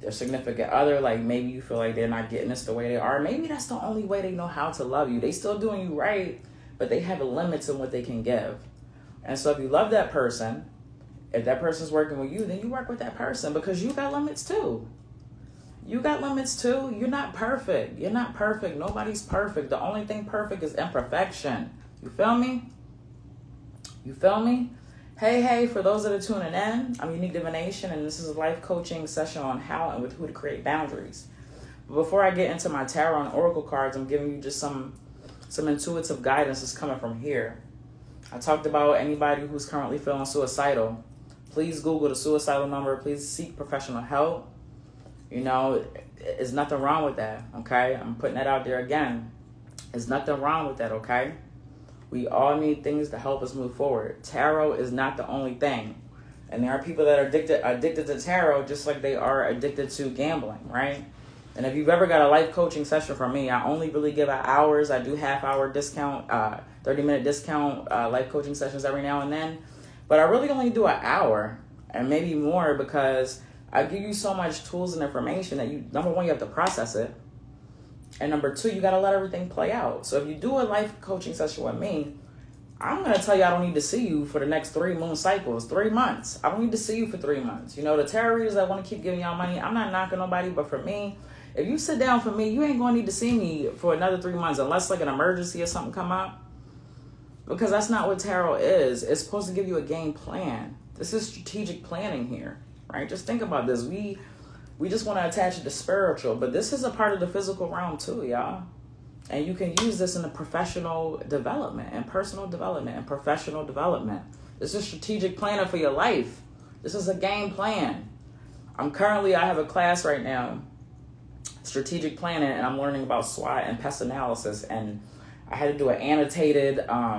their significant other. Like, maybe you feel like they're not getting this the way they are. Maybe that's the only way they know how to love you. They still doing you right, but they have limits in what they can give. And so if you love that person, if that person's working with you, then you work with that person, because you got limits too. You got limits too. You're not perfect. You're not perfect. Nobody's perfect. The only thing perfect is imperfection. You feel me? You feel me? Hey, for those that are tuning in, I'm Unique Divination, and this is a life coaching session on how and with who to create boundaries. But before I get into my tarot and oracle cards, I'm giving you just some intuitive guidance that's coming from here. I talked about anybody who's currently feeling suicidal. Please Google the suicidal number. Please seek professional help. There's nothing wrong with that, okay? I'm putting that out there again. There's nothing wrong with that, okay? We all need things to help us move forward. Tarot is not the only thing. And there are people that are addicted to tarot just like they are addicted to gambling, right? And if you've ever got a life coaching session from me, I only really give out hours. I do half-hour discount, 30-minute discount life coaching sessions every now and then. But I really only do an hour and maybe more, because I give you so much tools and information that number one, you have to process it. And number two, you got to let everything play out. So if you do a life coaching session with me, I'm going to tell you I don't need to see you for the next 3 moon cycles, 3 months. I don't need to see you for 3 months. The tarot readers that want to keep giving y'all money, I'm not knocking nobody, but for me, if you sit down for me, you ain't going to need to see me for another 3 months unless like an emergency or something come up. Because that's not what tarot is. It's supposed to give you a game plan. This is strategic planning here, right? Just think about this. We just want to attach it to spiritual, but this is a part of the physical realm too, y'all. And you can use this in the professional development and personal development and professional development. This is strategic planning for your life. This is a game plan. I have a class right now, strategic planning, and I'm learning about SWOT and pest analysis. And I had to do an annotated, I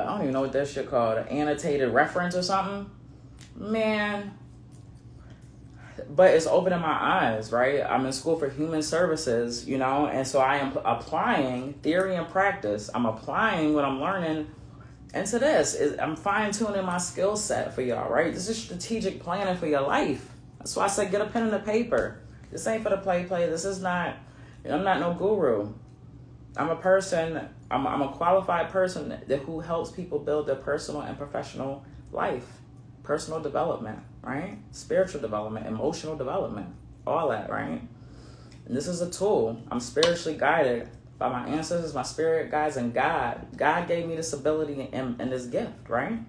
don't even know what that shit called, an annotated reference or something. Man, but it's opening my eyes, right? I'm in school for human services, and so I am applying theory and practice. I'm applying what I'm learning into this. I'm fine-tuning my skill set for y'all, right? This is strategic planning for your life. That's why I said get a pen and a paper. This ain't for the play. This is not, I'm not no guru. I'm a person, I'm a qualified person who helps people build their personal and professional life. Personal development, right? Spiritual development, emotional development. all that, right? And this is a tool. I'm spiritually guided by my ancestors, my spirit guides, and God. God gave me this ability and this gift, right?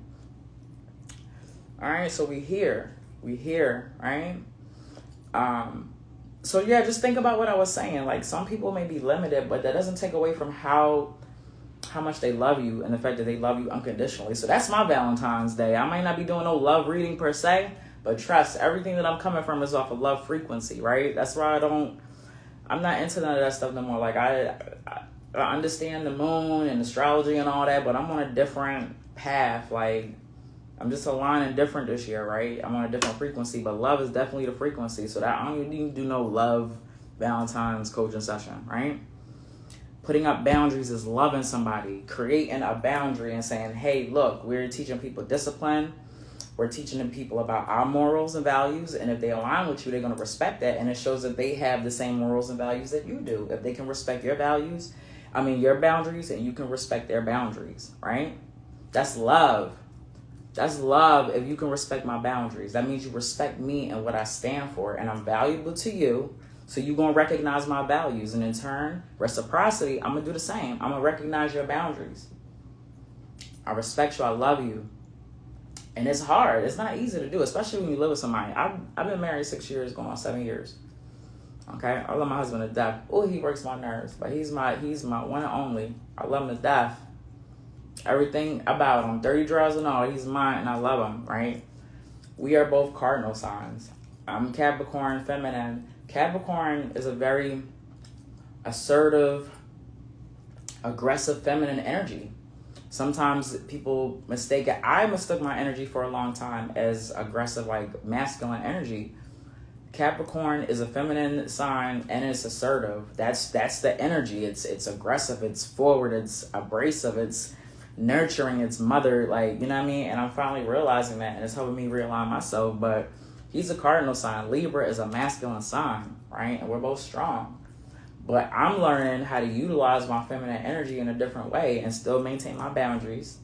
All right, so we here, right? So yeah, just think about what I was saying. Like, some people may be limited, but that doesn't take away from how much they love you and the fact that they love you unconditionally. So that's my Valentine's Day. I might not be doing no love reading per se, but trust, everything that I'm coming from is off of love frequency, right? That's why I'm not into none of that stuff no more. Like, I understand the moon and astrology and all that, but I'm on a different path. Like, I'm just aligning different this year, right? I'm on a different frequency, but love is definitely the frequency. So that I don't even do no love Valentine's coaching session, right? Putting up boundaries is loving somebody, creating a boundary and saying, hey, look, we're teaching people discipline. We're teaching them people about our morals and values. And if they align with you, they're going to respect that. And it shows that they have the same morals and values that you do. If they can respect your values, your boundaries, and you can respect their boundaries, right? That's love. That's love. If you can respect my boundaries, that means you respect me and what I stand for, and I'm valuable to you. So you're going to recognize my values, and in turn, reciprocity, I'm going to do the same. I'm going to recognize your boundaries. I respect you. I love you. And it's hard. It's not easy to do, especially when you live with somebody. I've been married 6 years, going on 7 years. Okay? I love my husband to death. Oh, he works my nerves, but he's my one and only. I love him to death. Everything about him, dirty draws and all, he's mine, and I love him, right? We are both cardinal signs. I'm Capricorn, feminine. Capricorn is a very assertive, aggressive, feminine energy. Sometimes people mistake it. I mistook my energy for a long time as aggressive, like masculine energy. Capricorn is a feminine sign, and it's assertive. That's the energy. It's aggressive, it's forward, it's abrasive, it's nurturing, its mother, like, you know what I mean? And I'm finally realizing that, and it's helping me realign myself. But he's a cardinal sign. Libra is a masculine sign, right? And we're both strong. But I'm learning how to utilize my feminine energy in a different way and still maintain my boundaries,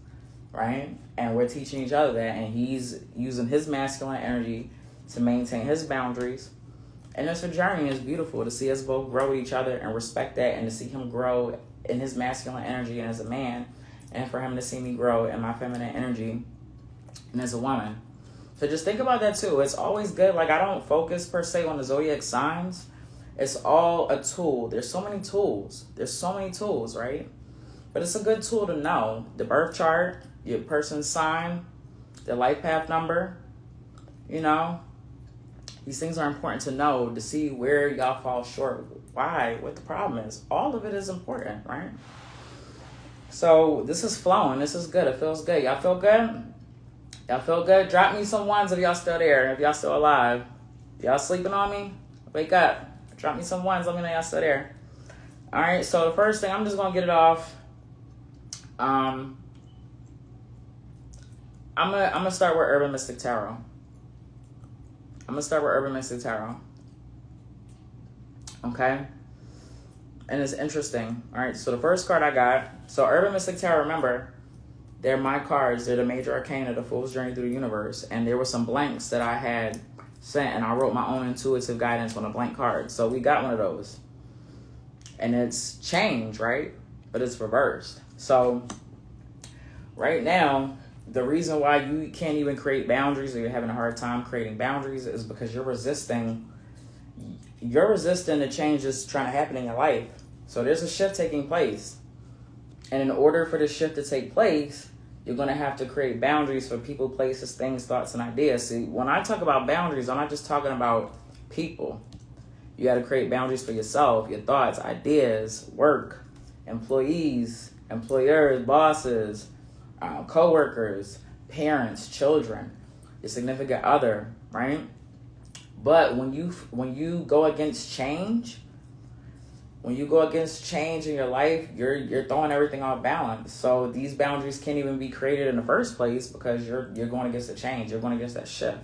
right? And we're teaching each other that, and he's using his masculine energy to maintain his boundaries. And it's a journey. It's beautiful to see us both grow with each other and respect that, and to see him grow in his masculine energy and as a man, and for him to see me grow in my feminine energy and as a woman. So just think about that too. It's always good. Like, I don't focus per se on the zodiac signs. It's all a tool. There's so many tools, right? But it's a good tool to know. The birth chart, your person's sign, the life path number, These things are important to know, to see where y'all fall short, why, what the problem is. All of it is important, right? So this is flowing. This is good. It feels good. Y'all feel good? Y'all feel good? Drop me some ones if y'all still there, if y'all still alive. Y'all sleeping on me? Wake up. Drop me some ones. Let me know y'all still there. All right. So the first thing, I'm just going to get it off. I'm gonna start with Urban Mystic Tarot. Okay? And it's interesting. All right, so the first card I got. So Urban Mystic Tarot, remember, they're my cards. They're the major arcana, the Fool's Journey Through the Universe. And there were some blanks that I had sent, and I wrote my own intuitive guidance on a blank card. So we got one of those. And it's change, right? But it's reversed. So right now, the reason why you can't even create boundaries, or you're having a hard time creating boundaries, is because you're resisting the change that's trying to happen in your life. So there's a shift taking place. And in order for this shift to take place, you're going to have to create boundaries for people, places, things, thoughts, and ideas. See, when I talk about boundaries, I'm not just talking about people. You got to create boundaries for yourself, your thoughts, ideas, work, employees, employers, bosses, co-workers, parents, children, your significant other, right? But when you go against change, in your life, you're throwing everything off balance. So these boundaries can't even be created in the first place because you're going against the change. You're going against that shift.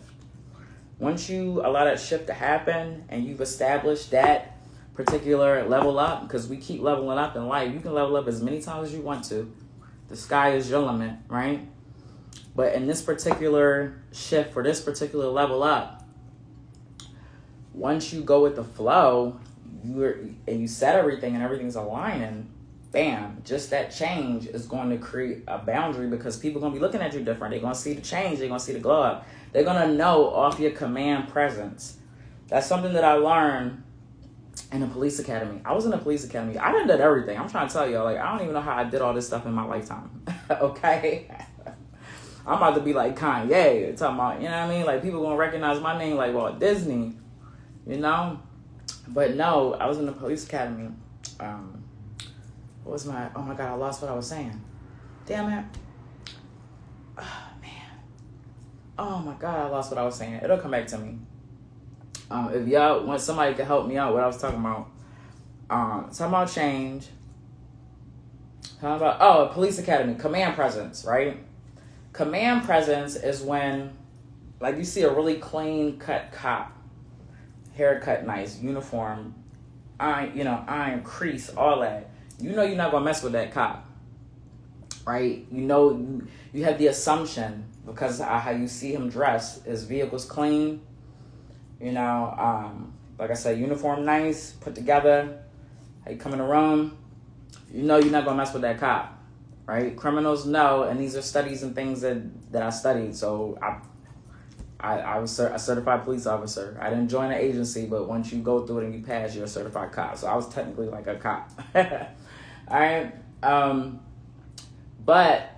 Once you allow that shift to happen and you've established that particular level up, because we keep leveling up in life. You can level up as many times as you want to. The sky is your limit, right? But in this particular shift, for this particular level up, once you go with the flow, you set everything and everything's aligning, bam, just that change is going to create a boundary, because people are going to be looking at you different. They're going to see the change. They're going to see the glow up. They're going to know off your command presence. That's something that I learned in the police academy. I was in the police academy. I done did everything. I'm trying to tell y'all, like, I don't even know how I did all this stuff in my lifetime. Okay? I'm about to be like Kanye, talking about, you know what I mean? Like, people going to recognize my name like Walt Disney, you know? But no, I was in the police academy. Oh my God, I lost what I was saying. Damn it. Oh, man. Oh my God, I lost what I was saying. It'll come back to me. If y'all want somebody to help me out, what I was talking about. Talking about change. Talking about, police academy, command presence, right? Command presence is when, like, you see a really clean cut cop, haircut nice, uniform, iron, crease, all that. You know you're not gonna mess with that cop, right? You know you have the assumption, because of how you see him dressed, his vehicle's clean, you know, like I said, uniform nice, put together, how you come in the room, you know you're not gonna mess with that cop, right? Criminals know, and these are studies and things that I studied. So I was a certified police officer. I didn't join an agency, but once you go through it and you pass, you're a certified cop. So I was technically like a cop. All right. But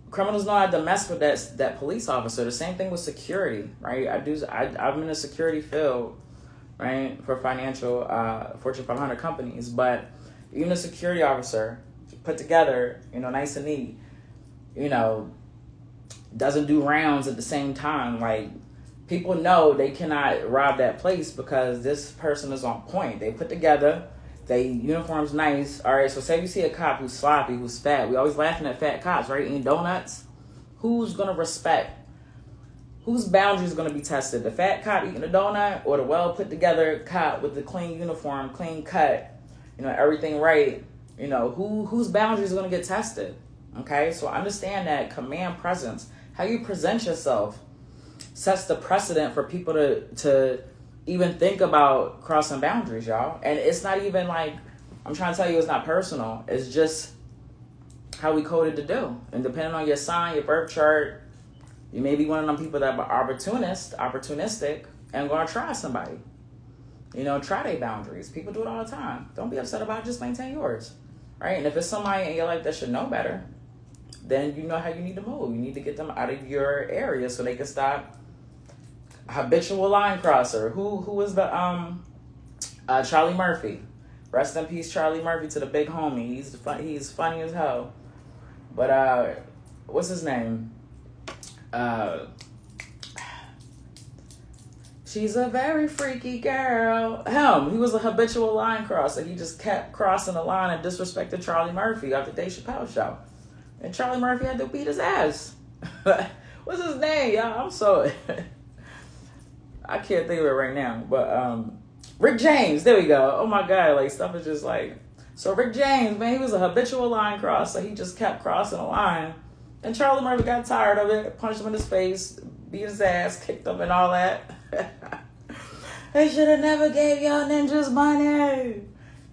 criminals know how to mess with that police officer. The same thing with security, right? I'm in a security field, right, for financial Fortune 500 companies. But even a security officer put together, you know, nice and neat, you know, doesn't do rounds at the same time. Like, people know they cannot rob that place because this person is on point. They put together, they uniform's nice. All right, so say you see a cop who's sloppy, who's fat. We always laughing at fat cops, right? Eating donuts. Who's gonna respect? Whose boundaries gonna be tested? The fat cop eating a donut, or the well put together cop with the clean uniform, clean cut, you know, everything right? You know, whose boundaries are gonna get tested? Okay, so understand that command presence, how you present yourself, sets the precedent for people to even think about crossing boundaries, y'all. And it's not even like, I'm trying to tell you, it's not personal. It's just how we coded to do. And depending on your sign, your birth chart, you may be one of them people that are opportunistic, and going to try somebody. You know, try their boundaries. People do it all the time. Don't be upset about it. Just maintain yours, right? And if it's somebody in your life that should know better, then you know how you need to move. You need to get them out of your area so they can stop. Habitual line crosser. Who was the Charlie Murphy? Rest in peace, Charlie Murphy, to the big homie. He's funny as hell. But what's his name? She's a very freaky girl. He was a habitual line crosser. He just kept crossing the line and disrespected Charlie Murphy after Dave Chappelle show. And Charlie Murphy had to beat his ass. What's his name, y'all? I'm so... I can't think of it right now. But Rick James, there we go. Oh my God, like, stuff is just like... So Rick James, man, he was a habitual line crosser. He just kept crossing the line. And Charlie Murphy got tired of it, punched him in his face, beat his ass, kicked him and all that. They should have never gave y'all ninjas money.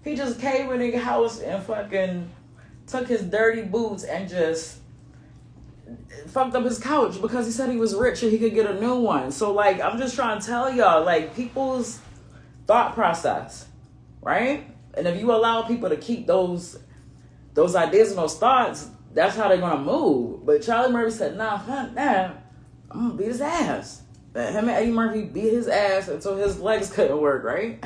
He just came in the house and fucking took his dirty boots and just fucked up his couch because he said he was rich and he could get a new one. So, like, I'm just trying to tell y'all, like, people's thought process, right? And if you allow people to keep those ideas and those thoughts, that's how they're gonna move. But Charlie Murphy said, nah, fuck that. I'm gonna beat his ass. Him and Eddie Murphy beat his ass until his legs couldn't work, right?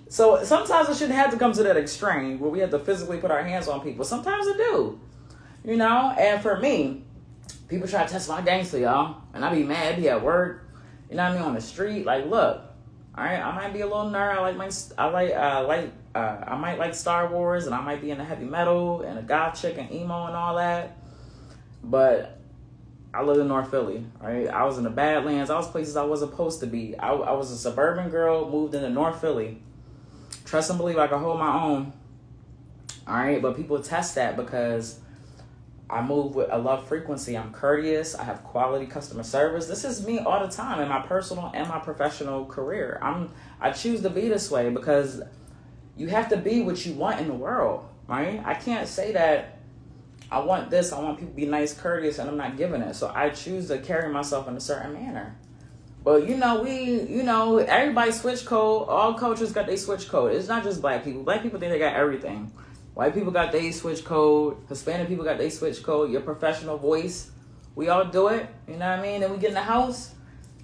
So sometimes it shouldn't have to come to that extreme where we have to physically put our hands on people. Sometimes it do, you know? And for me, people try to test my gangster, y'all. And I be mad, be at work, you know what I mean, on the street. Like, look, all right, I might be a little nerd. I might like Star Wars, and I might be into heavy metal and a goth chick and emo and all that. But I live in North Philly, right? I was in the Badlands. I was places I wasn't supposed to be. I was a suburban girl, moved into North Philly. Trust and believe I can hold my own. All right, but people test that because I move with a love frequency. I'm courteous. I have quality customer service. This is me all the time in my personal and my professional career. I choose to be this way because you have to be what you want in the world, right? I can't say that I want this, I want people to be nice, courteous, and I'm not giving it. So I choose to carry myself in a certain manner. But everybody switch code. All cultures got their switch code. It's not just black people. Black people think they got everything. White people got their switch code. Hispanic people got their switch code. Your professional voice. We all do it. You know what I mean? And we get in the house.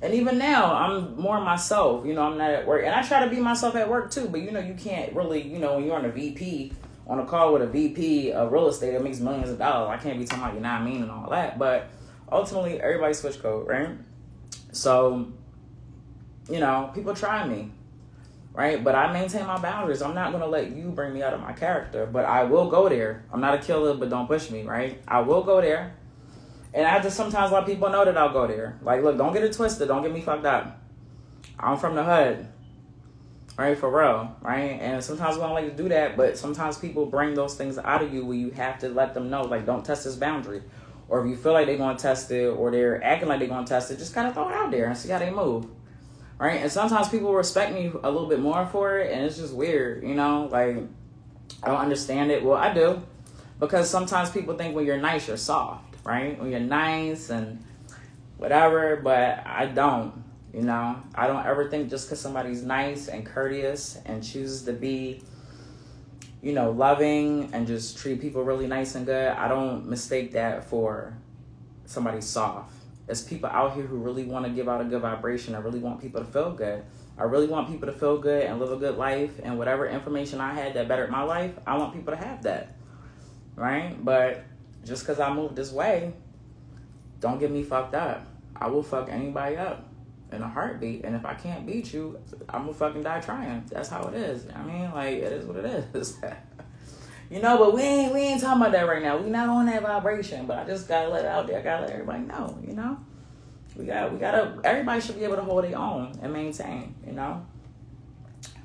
And even now, I'm more myself. I'm not at work. And I try to be myself at work too. But you can't really, when you're on a VP, on a call with a VP of real estate that makes millions of dollars, I can't be talking about, you know what I mean, and all that. But ultimately, everybody switch code, right? So, people try me, right? But I maintain my boundaries. I'm not going to let you bring me out of my character, but I will go there. I'm not a killer, but don't push me, right? I will go there. And I just sometimes let people know that I'll go there. Like, look, don't get it twisted. Don't get me fucked up. I'm from the hood, right? For real, right? And sometimes we don't like to do that, but sometimes people bring those things out of you where you have to let them know, like, don't test this boundary. Or if you feel like they're going to test it or they're acting like they're going to test it, just kind of throw it out there and see how they move. Right? And sometimes people respect me a little bit more for it, and it's just weird, Like, I don't understand it. Well, I do. Because sometimes people think when you're nice, you're soft, right? When you're nice and whatever, but I don't, I don't ever think just because somebody's nice and courteous and chooses to be loving and just treat people really nice and good, I don't mistake that for somebody soft. There's people out here who really want to give out a good vibration. I really want people to feel good. I really want people to feel good and live a good life. And whatever information I had that bettered my life, I want people to have that, right? But just because I moved this way, don't get me fucked up. I will fuck anybody up in a heartbeat. And if I can't beat you, I'm gonna fucking die trying. That's how it is. I mean, like, it is what it is. But we ain't talking about that right now. We not on that vibration, but I just gotta let it out there. I gotta let everybody know, We gotta everybody should be able to hold their own and maintain,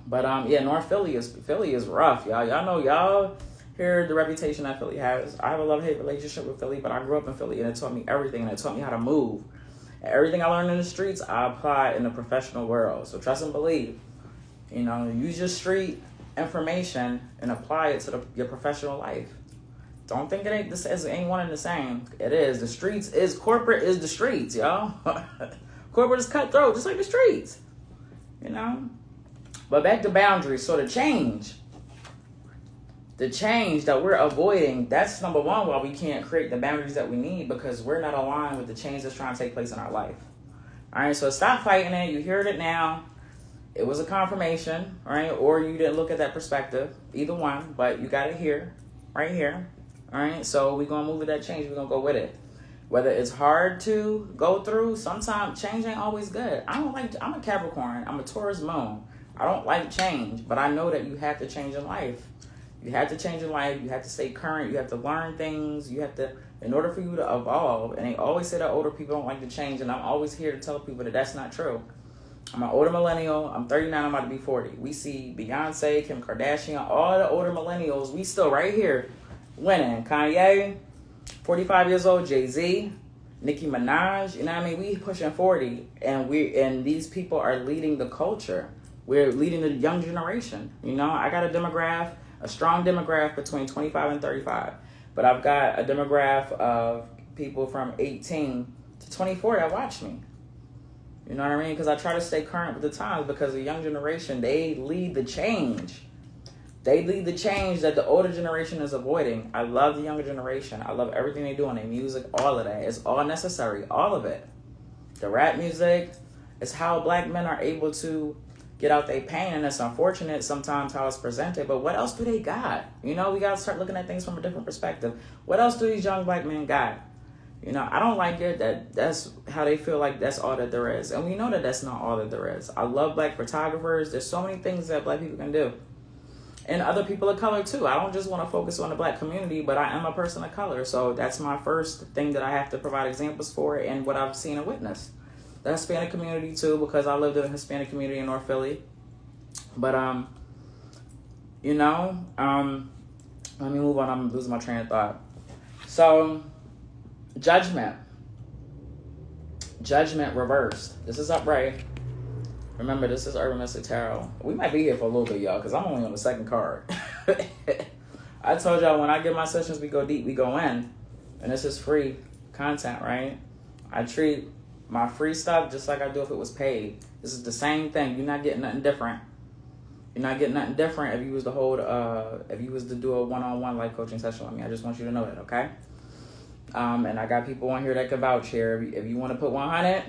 But North Philly is rough, y'all. Y'all hear the reputation that Philly has. I have a love-hate relationship with Philly, but I grew up in Philly and it taught me everything, and it taught me how to move. And everything I learned in the streets, I apply in the professional world. So trust and believe. Use your street information and apply it to your professional life. Don't think it ain't one and the same. It is. The streets is corporate is the streets, y'all. Corporate is cutthroat, just like the streets. But back to boundaries. So the change that we're avoiding, that's number one why we can't create the boundaries that we need, because we're not aligned with the change that's trying to take place in our life. All right, so stop fighting it. You heard it now. It was a confirmation, right? Or you didn't look at that perspective. Either one, but you got it here, right here. All right, so we're going to move with that change. We're going to go with it. Whether it's hard to go through, sometimes change ain't always good. I'm a Capricorn. I'm a Taurus moon. I don't like change, but I know that you have to change in life. You have to change in life. You have to stay current. You have to learn things. You have to, in order for you to evolve. And they always say that older people don't like to change. And I'm always here to tell people that that's not true. I'm an older millennial. I'm 39. I'm about to be 40. We see Beyonce, Kim Kardashian, all the older millennials. We still right here winning. Kanye, 45 years old. Jay-Z, Nicki Minaj. You know what I mean? We pushing 40. And these people are leading the culture. We're leading the young generation. I got a strong demographic between 25 and 35. But I've got a demographic of people from 18 to 24 that watch me. You know what I mean? Because I try to stay current with the times, because the young generation, they lead the change. They lead the change that the older generation is avoiding. I love the younger generation. I love everything they do in their music, all of that. It's all necessary, all of it. The rap music is how black men are able to get out their pain, and it's unfortunate sometimes how it's presented, but what else do they got? We got to start looking at things from a different perspective. What else do these young black men got? I don't like it that that's how they feel like that's all that there is. And we know that that's not all that there is. I love black photographers. There's so many things that black people can do. And other people of color too. I don't just want to focus on the black community, but I am a person of color. So that's my first thing that I have to provide examples for, and what I've seen and witnessed. The Hispanic community too, because I lived in a Hispanic community in North Philly. But, let me move on. I'm losing my train of thought. So, judgment. Judgment reversed. This is upright. Remember, this is Urban Mystic Tarot. We might be here for a little bit, y'all, because I'm only on the second card. I told y'all when I get my sessions, we go deep, we go in. And this is free content, right? I treat my free stuff just like I do if it was paid. This is the same thing. You're not getting nothing different. You're not getting nothing different if you was to hold, if you was to do a one-on-one life coaching session with me. I just want you to know that, okay? And I got people on here that can vouch here. If you want to put 100,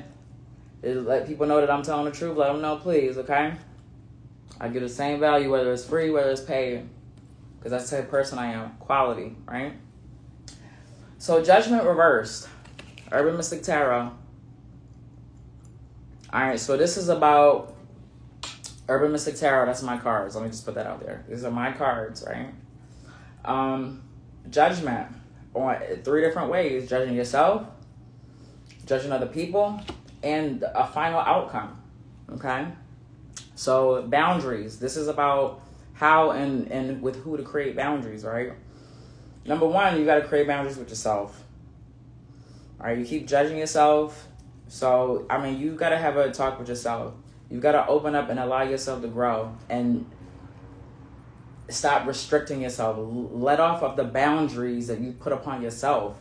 let people know that I'm telling the truth. Let them know, please, okay? I give the same value whether it's free, whether it's paid, because that's the type of person I am. Quality, right? So judgment reversed. Urban Mystic Tarot. All right, so this is about Urban Mystic Tarot. That's my cards. Let me just put that out there. These are my cards, right? Judgment on 3 different ways: judging yourself, judging other people, and a final outcome. Okay, so boundaries. This is about how and with who to create boundaries, right? Number 1, you got to create boundaries with yourself. All right, you keep judging yourself. So, I mean, you got to have a talk with yourself. You got to open up and allow yourself to grow and stop restricting yourself. Let off of the boundaries that you put upon yourself.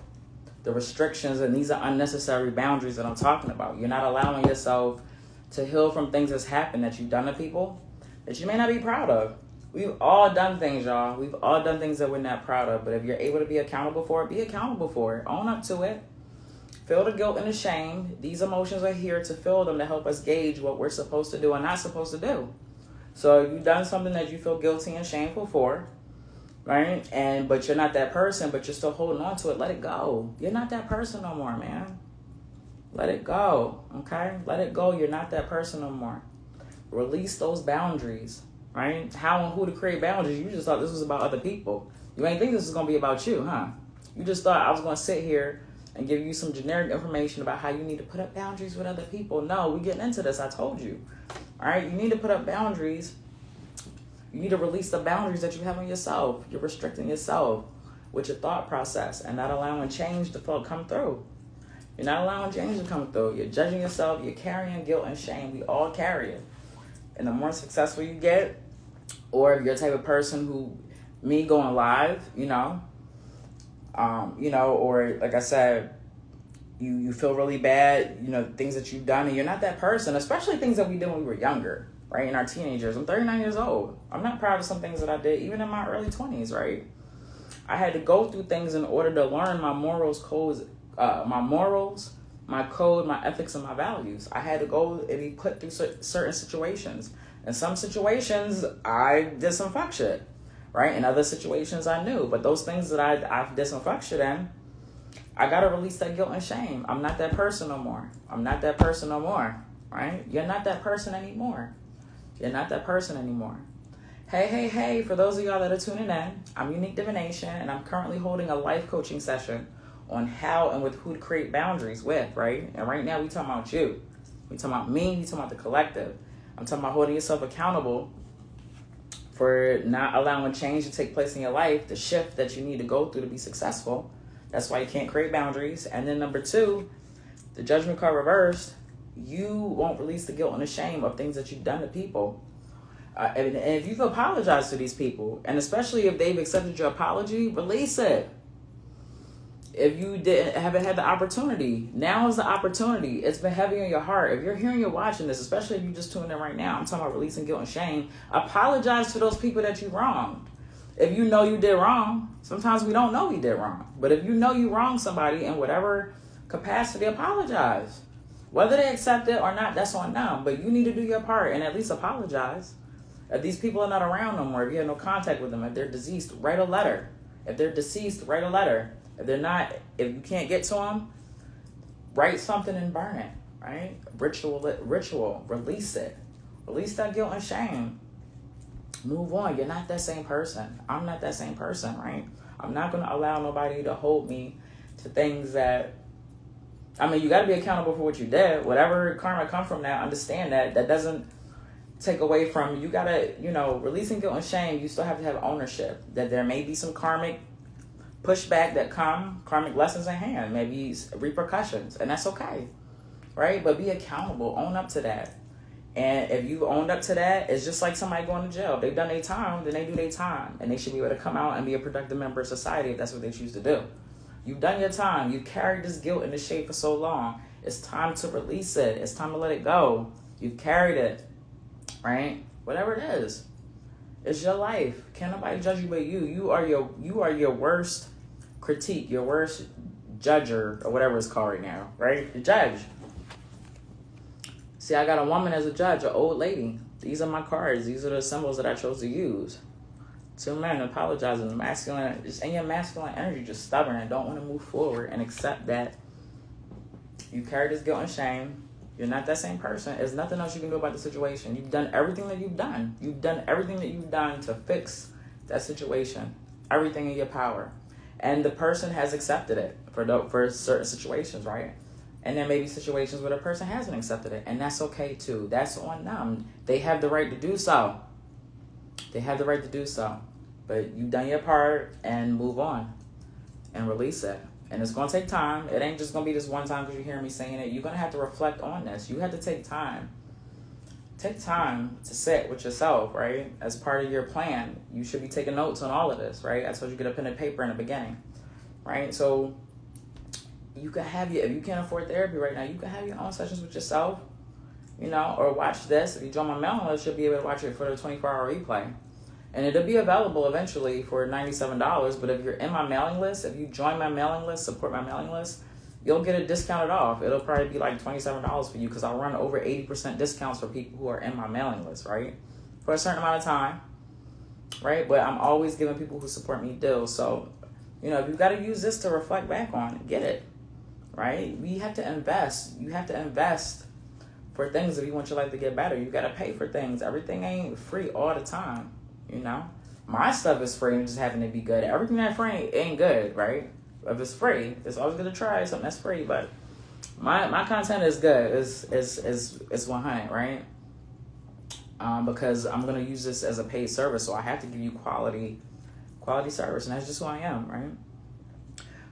The restrictions, and these are unnecessary boundaries that I'm talking about. You're not allowing yourself to heal from things that's happened that you've done to people that you may not be proud of. We've all done things, y'all. We've all done things that we're not proud of. But if you're able to be accountable for it, be accountable for it. Own up to it. Feel the guilt and the shame. These emotions are here to feel them, to help us gauge what we're supposed to do and not supposed to do. So if you've done something that you feel guilty and shameful for, right? But you're not that person, but you're still holding on to it, let it go. You're not that person no more, man. Let it go, okay? Let it go. You're not that person no more. Release those boundaries, right? How and who to create boundaries. You just thought this was about other people. You ain't think this was going to be about you, huh? You just thought I was going to sit here and give you some generic information about how you need to put up boundaries with other people. No, we're getting into this. I told you. All right, you need to put up boundaries. You need to release the boundaries that you have on yourself. You're restricting yourself with your thought process and not allowing change to come through. You're not allowing change to come through. You're judging yourself. You're carrying guilt and shame. We all carry it. And the more successful you get, or if you're the type of person who, me going live, or like I said, you feel really bad, things that you've done, and you're not that person, especially things that we did when we were younger, right? In our teenagers. I'm 39 years old. I'm not proud of some things that I did, even in my early 20s, right? I had to go through things in order to learn my morals, my code, my ethics, and my values. I had to go and be put through certain situations. In some situations, I did some fuck shit, right? In other situations, I knew. But those things that I did some fuck shit in, I got to release that guilt and shame. I'm not that person no more. I'm not that person no more, right? You're not that person anymore. You're not that person anymore. Hey, for those of y'all that are tuning in, I'm Unique Divination, and I'm currently holding a life coaching session on how and with who to create boundaries with, right? And right now, we talking about you. We talking about me. We talking about the collective. I'm talking about holding yourself accountable for not allowing change to take place in your life, the shift that you need to go through to be successful. That's why you can't create boundaries. And then number 2, the judgment card reversed, you won't release the guilt and the shame of things that you've done to people. And if you've apologized to these people, and especially if they've accepted your apology, release it. If you haven't had the opportunity, now is the opportunity. It's been heavy on your heart. If you're hearing, you're watching this, especially if you just tuned in right now, I'm talking about releasing guilt and shame. Apologize to those people that you wronged. If you know you did wrong, sometimes we don't know we did wrong. But if you know you wronged somebody in whatever capacity, apologize. Whether they accept it or not, that's on them. But you need to do your part and at least apologize. If these people are not around no more, if you have no contact with them, if they're deceased, write a letter. If they're deceased, write a letter. If they're not, if you can't get to them, write something and burn it, right? Ritual, release it. Release that guilt and shame. Move on. You're not that same person. I'm not that same person, right? I'm not going to allow nobody to hold me to things that, you got to be accountable for what you did. Whatever karma come from that, understand that. That doesn't take away from, you got to, releasing guilt and shame, you still have to have ownership. That there may be some karmic pushback that come, karmic lessons in hand, maybe repercussions, and that's okay, right? But be accountable, own up to that. And if you've owned up to that, it's just like somebody going to jail. They've done their time, then they do their time. And they should be able to come out and be a productive member of society if that's what they choose to do. You've done your time. You've carried this guilt and this shame for so long. It's time to release it. It's time to let it go. You've carried it, right? Whatever it is. It's your life. Can't nobody judge you but you. You are your worst critique, your worst judger, or whatever it's called right now, right? The judge. See, I got a woman as a judge, an old lady. These are my cards. These are the symbols that I chose to use. 2 men apologizing, masculine, just in your masculine energy, just stubborn and don't want to move forward and accept that you carry this guilt and shame. You're not that same person. There's nothing else you can do about the situation. You've done everything that you've done. You've done everything that you've done to fix that situation. Everything in your power. And the person has accepted it for certain situations, right? And there may be situations where the person hasn't accepted it. And that's okay too. That's on them. They have the right to do so. They have the right to do so. But you've done your part and move on. And release it. And it's going to take time. It ain't just going to be this one time because you hear me saying it. You're going to have to reflect on this. You have to take time. Take time to sit with yourself, right? As part of your plan. You should be taking notes on all of this, right? I told you get a pen and paper in the beginning, right? So you can have if you can't afford therapy right now, you can have your own sessions with yourself, or watch this. If you join my mailing list, you'll be able to watch it for the 24-hour replay. And it'll be available eventually for $97. But if you're in my mailing list, if you join my mailing list, support my mailing list, you'll get it discounted off. It'll probably be like $27 for you because I'll run over 80% discounts for people who are in my mailing list, right? For a certain amount of time, right? But I'm always giving people who support me deals. So, if you've got to use this to reflect back on, get it, right? We have to invest. You have to invest for things if you want your life to get better. You got to pay for things. Everything ain't free all the time. My stuff is free and just having to be good. Everything that's free ain't good, right? If it's free, it's always gonna try something that's free. But my content is good. It's 100, right? Because I'm gonna use this as a paid service, so I have to give you quality service, and that's just who I am, right?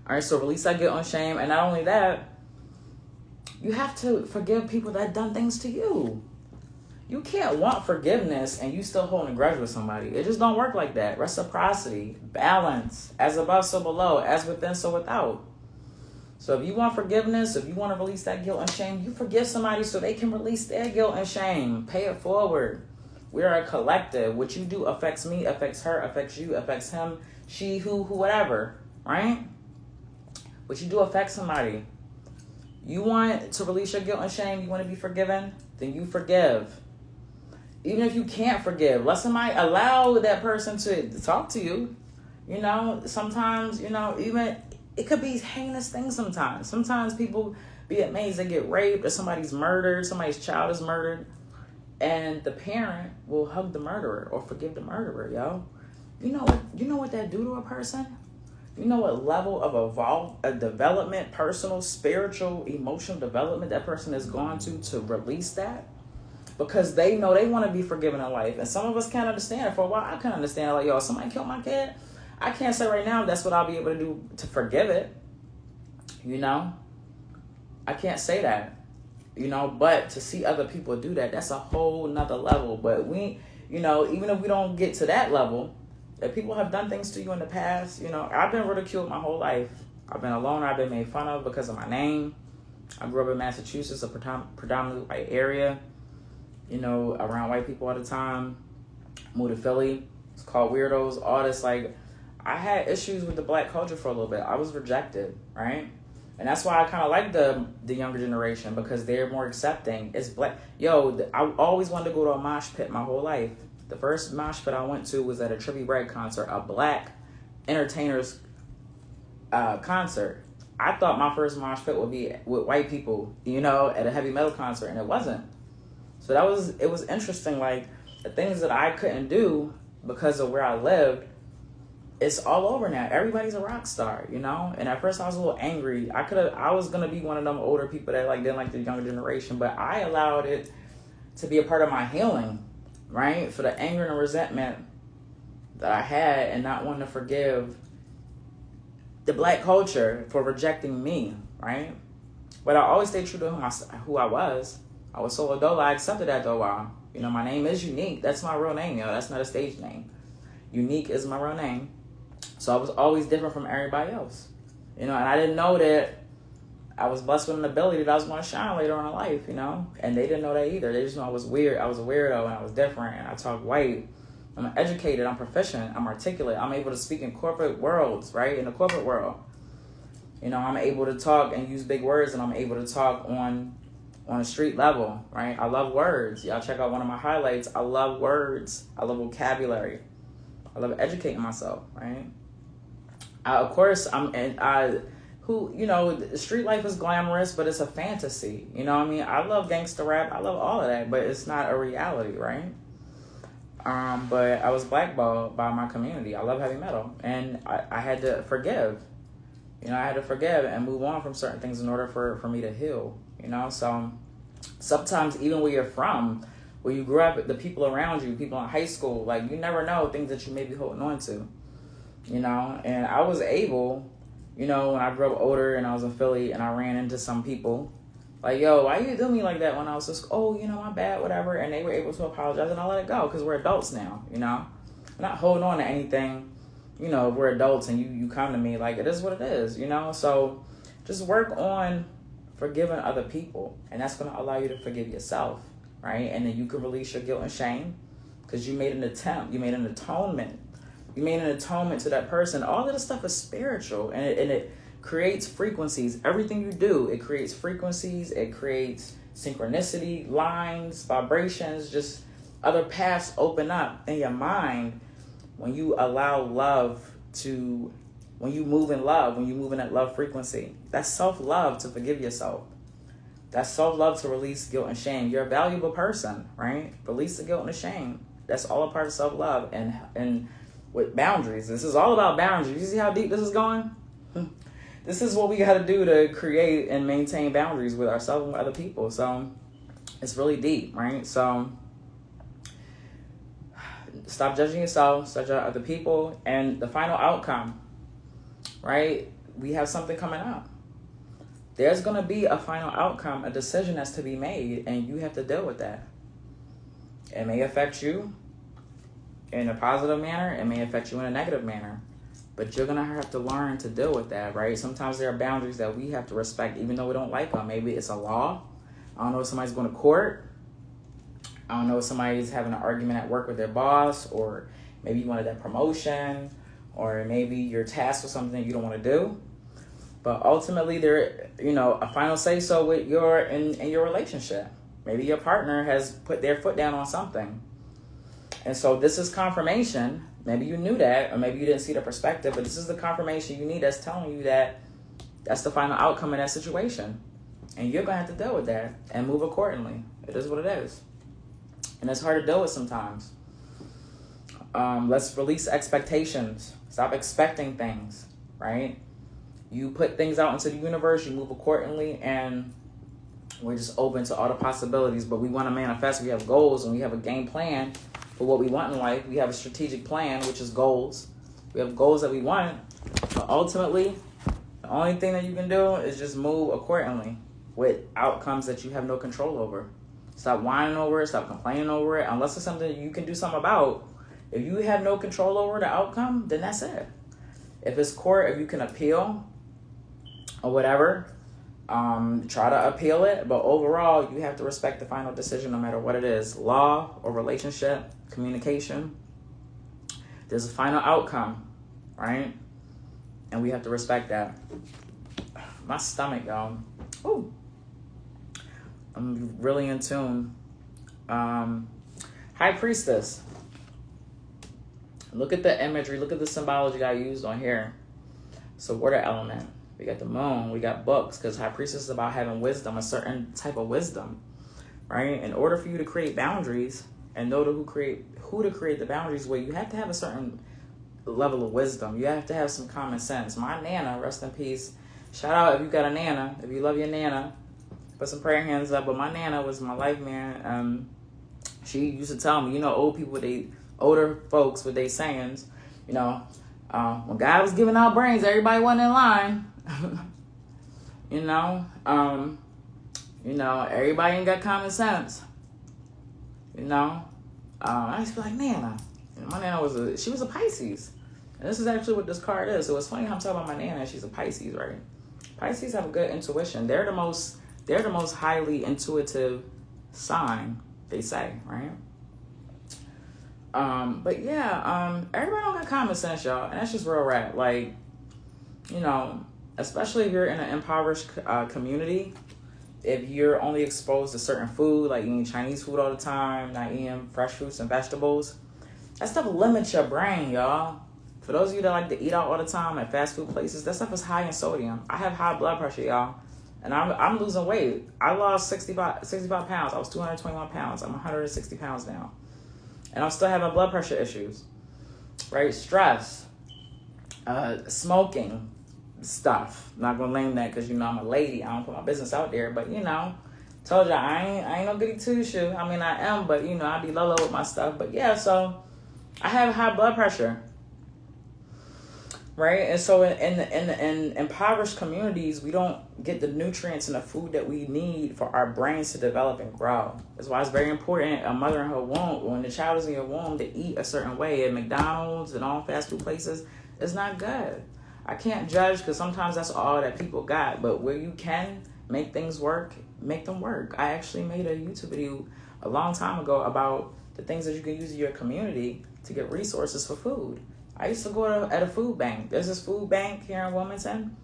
All right, so release that guilt and shame, and not only that, you have to forgive people that done things to you. You can't want forgiveness and you still holding a grudge with somebody. It just don't work like that. Reciprocity, balance, as above, so below, as within, so without. So if you want forgiveness, if you want to release that guilt and shame, you forgive somebody so they can release their guilt and shame. Pay it forward. We are a collective. What you do affects me, affects her, affects you, affects him, she, who, whatever, right? What you do affects somebody. You want to release your guilt and shame, you want to be forgiven, then you forgive. Even if you can't forgive, let somebody allow that person to talk to you. Sometimes, even it could be heinous things sometimes. Sometimes people be amazed they get raped or somebody's murdered, somebody's child is murdered, and the parent will hug the murderer or forgive the murderer, yo. You know what that do to a person? You know what level of development, personal, spiritual, emotional development that person has gone to release that? Because they know they want to be forgiven in life. And some of us can't understand it. For a while, I couldn't understand it. Like, yo, somebody killed my kid. I can't say right now that's what I'll be able to do to forgive it. I can't say that. But to see other people do that, that's a whole nother level. But we, even if we don't get to that level, if people have done things to you in the past, I've been ridiculed my whole life. I've been alone. I've been made fun of because of my name. I grew up in Massachusetts, a predominantly white area. Around white people all the time. Moved to Philly. It's called Weirdos. All this, like, I had issues with the black culture for a little bit. I was rejected, right? And that's why I kind of like the younger generation, because they're more accepting. It's black. I always wanted to go to a mosh pit my whole life. The first mosh pit I went to was at a Trippie Redd concert, a black entertainer's concert. I thought my first mosh pit would be with white people, at a heavy metal concert, and it wasn't. So it was interesting, like, the things that I couldn't do because of where I lived, it's all over now. Everybody's a rock star, And at first I was a little angry. I was going to be one of them older people that didn't like the younger generation, but I allowed it to be a part of my healing, right? For the anger and resentment that I had and not wanting to forgive the black culture for rejecting me, right? But I always stayed true to who I was. I was so adult, I accepted that though. You know, my name is Unique. That's my real name, yo. That's not a stage name. Unique is my real name. So I was always different from everybody else. You know, and I didn't know that I was blessed with an ability that I was going to shine later on in life, you know? And they didn't know that either. They just know I was weird. I was a weirdo and I was different and I talk white. I'm educated. I'm proficient. I'm articulate. I'm able to speak in corporate worlds, right? In the corporate world. You know, I'm able to talk and use big words, and I'm able to talk on a street level, right? I love words. Y'all check out one of my highlights. I love words. I love vocabulary. I love educating myself, right? You know, street life is glamorous, but it's a fantasy. You know what I mean? I love gangster rap. I love all of that, but it's not a reality, right? But I was blackballed by my community. I love heavy metal, and I had to forgive. You know, I had to forgive and move on from certain things in order for me to heal, you know? So sometimes even where you're from, where you grew up, the people around you, people in high school, like, you never know things that you may be holding on to, you know? And I was able, you know, when I grew up older and I was in Philly and I ran into some people, like, yo, why you do me like that when I was just, oh, you know, my bad, whatever. And they were able to apologize, and I let it go because we're adults now, you know? I'm not holding on to anything. You know, we're adults and you come to me, like, it is what it is, you know? So just work on forgiving other people, and that's going to allow you to forgive yourself, right? And then you can release your guilt and shame because you made an attempt. You made an atonement. You made an atonement to that person. All of this stuff is spiritual, and it creates frequencies. Everything you do, it creates frequencies. It creates synchronicity, lines, vibrations, just other paths open up in your mind. When you allow love when you move in love, when you move in that love frequency, that's self-love to forgive yourself. That's self-love to release guilt and shame. You're a valuable person, right? Release the guilt and the shame. That's all a part of self-love. And with boundaries, this is all about boundaries. You see how deep this is going? This is what we got to do to create and maintain boundaries with ourselves and with other people. So it's really deep, right? So stop judging yourself, stop judging other people, and the final outcome, right? We have something coming up. There's going to be a final outcome, a decision that's to be made, and you have to deal with that. It may affect you in a positive manner. It may affect you in a negative manner, but you're going to have to learn to deal with that, right? Sometimes there are boundaries that we have to respect, even though we don't like them. Maybe it's a law. I don't know if somebody's going to court. I don't know if somebody's having an argument at work with their boss, or maybe you wanted that promotion, or maybe you're tasked with something you don't want to do. But ultimately, there, you know, a final say so with in your relationship. Maybe your partner has put their foot down on something, and so this is confirmation. Maybe you knew that, or maybe you didn't see the perspective, but this is the confirmation you need that's telling you that that's the final outcome in that situation, and you're gonna have to deal with that and move accordingly. It is what it is. And it's hard to deal with sometimes. Let's release expectations. Stop expecting things, right? You put things out into the universe, you move accordingly, and we're just open to all the possibilities. But we want to manifest. We have goals, and we have a game plan for what we want in life. We have a strategic plan, which is goals. We have goals that we want. But ultimately, the only thing that you can do is just move accordingly with outcomes that you have no control over. Stop whining over it. Stop complaining over it. Unless it's something you can do something about. If you have no control over the outcome, then that's it. If it's court, if you can appeal or whatever, try to appeal it. But overall, you have to respect the final decision no matter what it is. Law or relationship, communication. There's a final outcome, right? And we have to respect that. My stomach, y'all. Ooh. I'm really in tune. High Priestess. Look at the imagery. Look at the symbology I used on here. So water element. We got the moon. We got books. Because High Priestess is about having wisdom. A certain type of wisdom. Right? In order for you to create boundaries and know who to create the boundaries with, you have to have a certain level of wisdom. You have to have some common sense. My Nana, rest in peace. Shout out if you got a Nana. If you love your Nana, put some prayer hands up. But my Nana was my life, man. She used to tell me, you know, older folks with their sayings, you know, When God was giving out brains, everybody wasn't in line. Everybody ain't got common sense. I used to be like, Nana. And my Nana she was a Pisces. And this is actually what this card is. So it's funny how I'm talking about my Nana. She's a Pisces, right? Pisces have a good intuition. They're the most highly intuitive sign, they say, right? Everybody don't got common sense, y'all. And that's just real rap. Like, especially if you're in an impoverished community, if you're only exposed to certain food, like eating Chinese food all the time, not eating fresh fruits and vegetables, that stuff limits your brain, y'all. For those of you that like to eat out all the time at fast food places, that stuff is high in sodium. I have high blood pressure, y'all. And I'm losing weight. I lost 65 pounds. I was 221 pounds. I'm 160 pounds now. And I'm still having blood pressure issues, right? Stress, smoking stuff. I'm not gonna name that because I'm a lady. I don't put my business out there, but told you I ain't no goody two shoe. I mean I am, but I be low with my stuff. But yeah, so I have high blood pressure, right? And so in impoverished communities, we don't get the nutrients and the food that we need for our brains to develop and grow. That's why it's very important, a mother in her womb, when the child is in your womb, to eat a certain way. At McDonald's and all fast food places, it's not good. I can't judge because sometimes that's all that people got. But where you can make things work, make them work. I actually made a YouTube video a long time ago about the things that you can use in your community to get resources for food. I used to go at a food bank. There's this food bank here in Wilmington.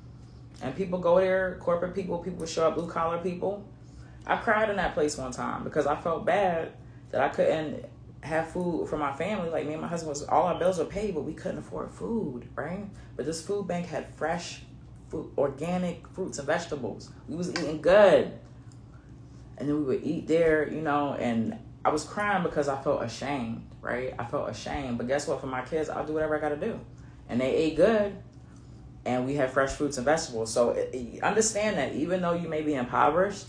And people go there, corporate people show up, blue collar people. I cried in that place one time because I felt bad that I couldn't have food for my family. Like me and my husband, all our bills were paid, but we couldn't afford food, right? But this food bank had fresh food, organic fruits and vegetables. We was eating good. And then we would eat there, and I was crying because I felt ashamed, right? I felt ashamed. But guess what? For my kids, I'll do whatever I got to do. And they ate good. And we have fresh fruits and vegetables. So understand that even though you may be impoverished,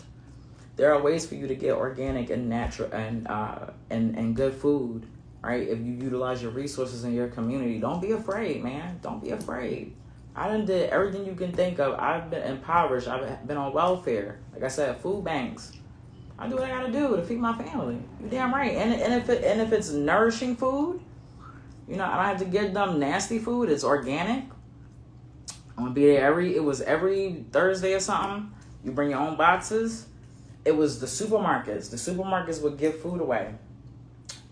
there are ways for you to get organic and natural and good food, right? If you utilize your resources in your community, don't be afraid, man. Don't be afraid. I done did everything you can think of. I've been impoverished. I've been on welfare. Like I said, food banks. I do what I gotta do to feed my family. You're damn right. And if it's nourishing food, I don't have to get them nasty food. It's organic. I'm gonna be there every Thursday or something. You bring your own boxes. It was the supermarkets. The supermarkets would give food away.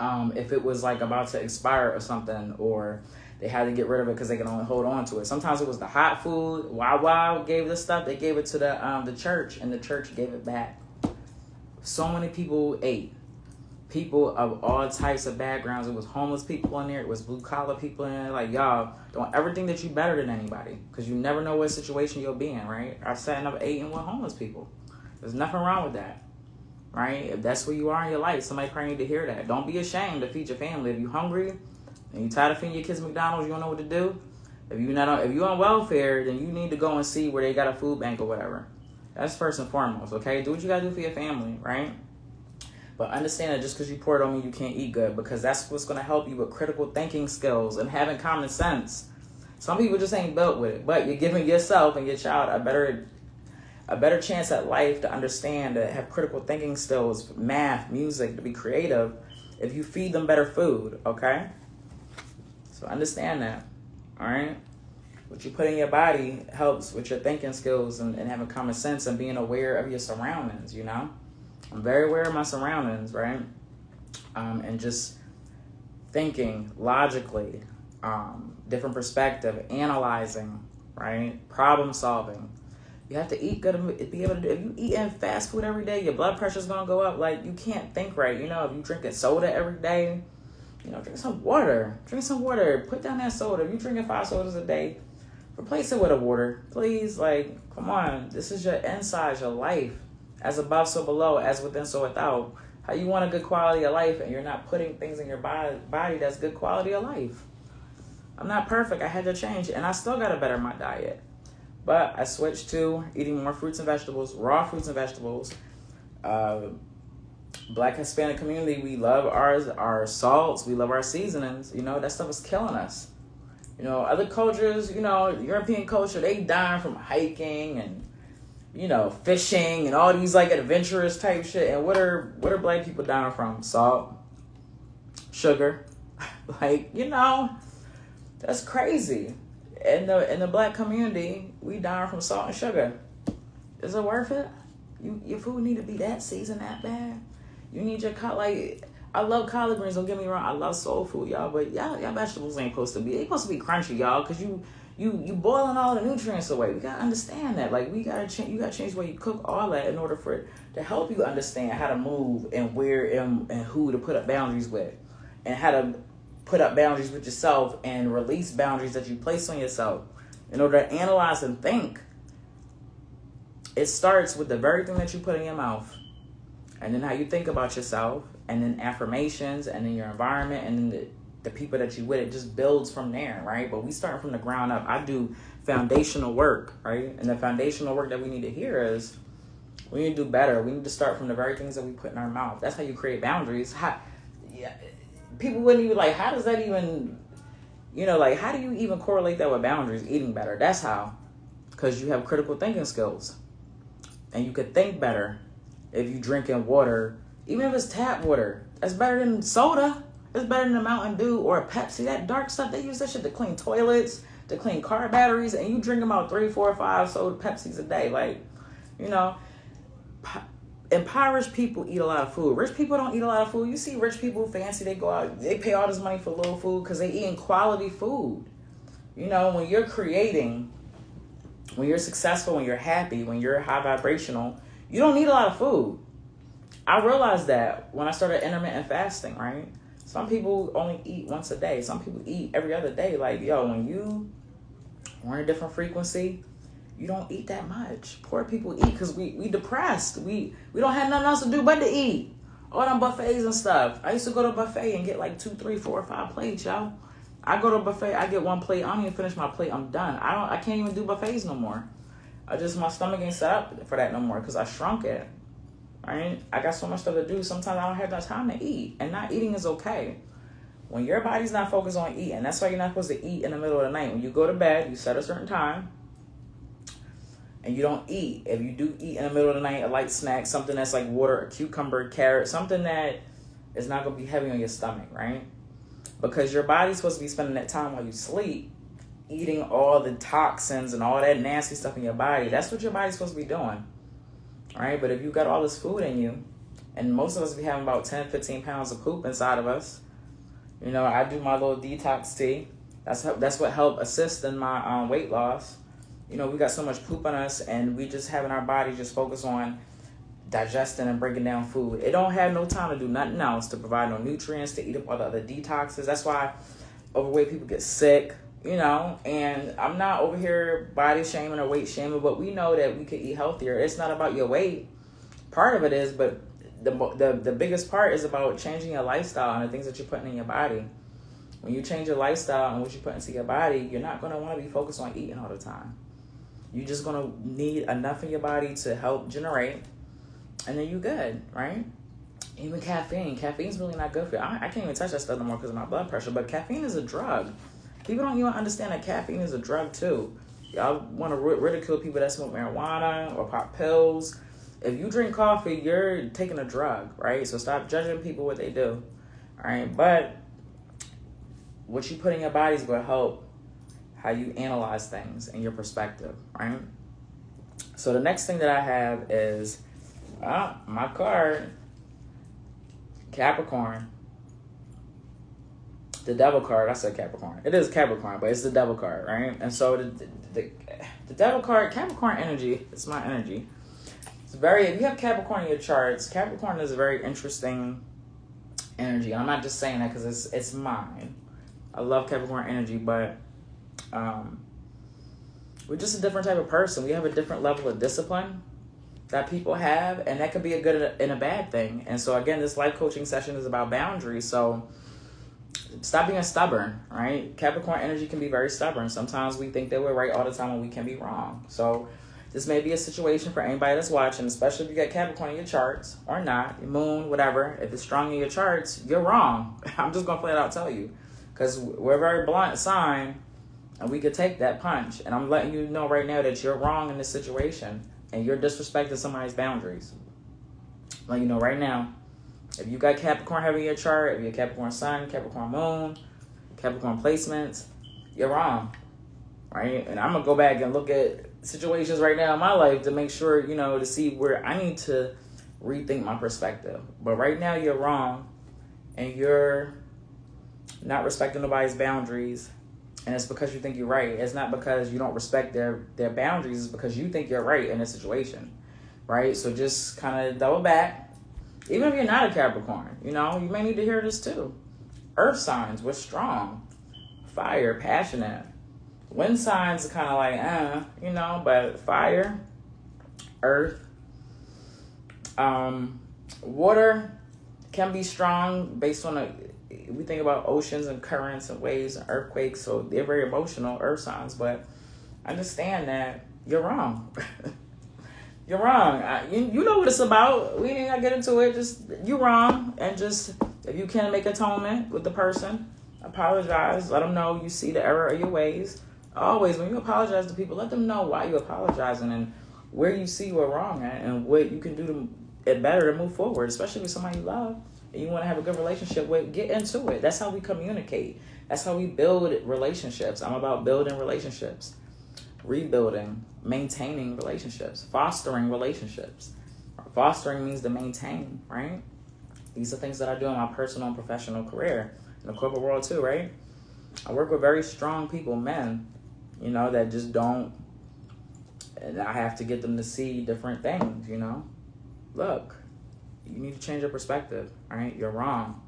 If it was like about to expire or something, or they had to get rid of it because they can only hold on to it. Sometimes it was the hot food. Wawa gave this stuff. They gave it to the church, and the church gave it back. So many people ate. People of all types of backgrounds. It was homeless people in there. It was blue collar people in there. Like, y'all, don't ever think that you better than anybody, because you never know what situation you'll be in, right? I've sat up eating with homeless people. There's nothing wrong with that, right? If that's where you are in your life, somebody probably need to hear that. Don't be ashamed to feed your family. If you're hungry and you're tired of feeding your kids McDonald's, you don't know what to do. If you're on welfare, then you need to go and see where they got a food bank or whatever. That's first and foremost, okay? Do what you gotta do for your family, right? But understand that just because you pour it on me, you can't eat good, because that's what's going to help you with critical thinking skills and having common sense. Some people just ain't built with it, but you're giving yourself and your child a better chance at life to understand, to have critical thinking skills, math, music, to be creative, if you feed them better food, okay? So understand that, all right? What you put in your body helps with your thinking skills and having common sense and being aware of your surroundings, I'm very aware of my surroundings, right? And just thinking logically, different perspective, analyzing, right? Problem solving. You have to eat good and be able to do. If you eating fast food every day, your blood pressure's gonna go up. Like, you can't think right. If you drinking soda every day, drink some water. Drink some water. Put down that soda. If you drinking 5 sodas a day, replace it with a water, please. Like, come on. This is your inside, your life. As above, so below. As within, so without. How you want a good quality of life and you're not putting things in your body that's good quality of life? I'm not perfect. I had to change, and I still got to better my diet. But I switched to eating more fruits and vegetables, raw fruits and vegetables. Black Hispanic community, we love our salts. We love our seasonings. That stuff is killing us. You know, other cultures, you know, European culture, they dying from hiking and, you know, fishing and all these like adventurous type shit. And what are black people dying from? Salt, sugar. Like, you know, that's crazy. In the black community, we dying from salt and sugar. Is it worth it? Your food need to be that seasoned that bad? You need your like, I love collard greens, don't get me wrong. I love soul food, y'all, but y'all vegetables ain't supposed to be. They supposed to be crunchy, y'all, because you boiling all the nutrients away. We gotta understand that. Like, you gotta change the way you cook all that in order for it to help you understand how to move and where and who to put up boundaries with, and how to put up boundaries with yourself and release boundaries that you place on yourself in order to analyze and think. It starts with the very thing that you put in your mouth, and then how you think about yourself, and then affirmations, and then your environment, and then the people that you with. It just builds from there, right? But we start from the ground up. I do foundational work, right? And the foundational work that we need to hear is we need to do better. We need to start from the very things that we put in our mouth. That's how you create boundaries. People wouldn't even like, how does that even, you know, like, how do you even correlate that with boundaries? Eating better. That's how. Because you have critical thinking skills. And you could think better if you drinking water, even if it's tap water. That's better than soda. It's better than a Mountain Dew or a Pepsi. That dark stuff, they use that shit to clean toilets, to clean car batteries, and you drink about 3, 4, 5 soda Pepsis a day. Like, you know, impoverished people eat a lot of food. Rich people don't eat a lot of food. You see rich people fancy, they go out, they pay all this money for little food because they eating quality food. You know, when you're creating, when you're successful, when you're happy, when you're high vibrational, you don't need a lot of food. I realized that when I started intermittent fasting, right? Some people only eat once a day. Some people eat every other day. Like, yo, when you are in a different frequency, you don't eat that much. Poor people eat because we depressed. We don't have nothing else to do but to eat. All them buffets and stuff. I used to go to a buffet and get like 2, 3, 4, 5 plates, y'all. I go to a buffet, I get 1 plate. I don't even finish my plate. I'm done. I can't even do buffets no more. My stomach ain't set up for that no more because I shrunk it. Right? I got so much stuff to do. Sometimes I don't have that time to eat. And not eating is okay. When your body's not focused on eating, that's why you're not supposed to eat in the middle of the night. When you go to bed, you set a certain time. And you don't eat. If you do eat in the middle of the night, a light snack, something that's like water, a cucumber, carrot, something that is not going to be heavy on your stomach, right? Because your body's supposed to be spending that time while you sleep, eating all the toxins and all that nasty stuff in your body. That's what your body's supposed to be doing. Right? But if you got all this food in you, and most of us be having about 10, 15 pounds of poop inside of us. You know, I do my little detox tea. That's what helped assist in my weight loss. You know, we got so much poop on us, and we just having our body just focus on digesting and breaking down food. It don't have no time to do nothing else, to provide no nutrients, to eat up all the other detoxes. That's why overweight people get sick. You know, and I'm not over here body shaming or weight shaming, but we know that we could eat healthier. It's not about your weight. Part of it is, but the biggest part is about changing your lifestyle and the things that you're putting in your body. When you change your lifestyle and what you put into your body, you're not going to want to be focused on eating all the time. You're just going to need enough in your body to help generate, and then you're good, right? Even caffeine. Caffeine's really not good for you. I can't even touch that stuff no more because of my blood pressure, but caffeine is a drug. People don't even understand that caffeine is a drug too. Y'all want to ridicule people that smoke marijuana or pop pills. If you drink coffee, you're taking a drug, right? So stop judging people what they do, all right? But what you put in your body is going to help how you analyze things and your perspective, right? So the next thing that I have is my card, Capricorn. The devil card, I said Capricorn. It is Capricorn, but it's the devil card, right? And so the devil card, Capricorn energy, it's my energy. It's if you have Capricorn in your charts, Capricorn is a very interesting energy. I'm not just saying that because it's mine. I love Capricorn energy, but we're just a different type of person. We have a different level of discipline that people have, and that could be a good and a bad thing. And so again, this life coaching session is about boundaries. So stop being stubborn, right? Capricorn energy can be very stubborn. Sometimes we think that we're right all the time and we can be wrong. So this may be a situation for anybody that's watching, especially if you got Capricorn in your charts or not, your moon, whatever. If it's strong in your charts, you're wrong. I'm just going to flat out tell you, because we're a very blunt sign. And we could take that punch. And I'm letting you know right now that you're wrong in this situation and you're disrespecting somebody's boundaries. I'm letting you know right now, if you got Capricorn heavy in your chart, if you're Capricorn Sun, Capricorn Moon, Capricorn placements, you're wrong, right? And I'm going to go back and look at situations right now in my life to make sure, to see where I need to rethink my perspective. But right now you're wrong and you're not respecting nobody's boundaries. And it's because you think you're right. It's not because you don't respect their boundaries. It's because you think you're right in a situation, right? So just kind of double back. Even if you're not a Capricorn, you may need to hear this too. Earth signs, we're strong. Fire, passionate. Wind signs are kind of like, but fire, earth, water can be strong based on we think about oceans and currents and waves and earthquakes, so they're very emotional, earth signs, but understand that you're wrong. You're wrong. You know what it's about. We ain't got to get into it. Just, you're wrong. And just, if you can make atonement with the person, apologize. Let them know you see the error of your ways. Always, when you apologize to people, let them know why you're apologizing and where you see you're wrong at and what you can do to it better to move forward, especially with somebody you love and you want to have a good relationship with. Get into it. That's how we communicate. That's how we build relationships. I'm about building relationships, rebuilding, maintaining relationships, fostering relationships. Fostering means to maintain, right? These are things that I do in my personal and professional career, in the corporate world too, right? I work with very strong people, men, that just don't, and I have to get them to see different things, Look, you need to change your perspective, all right? You're wrong.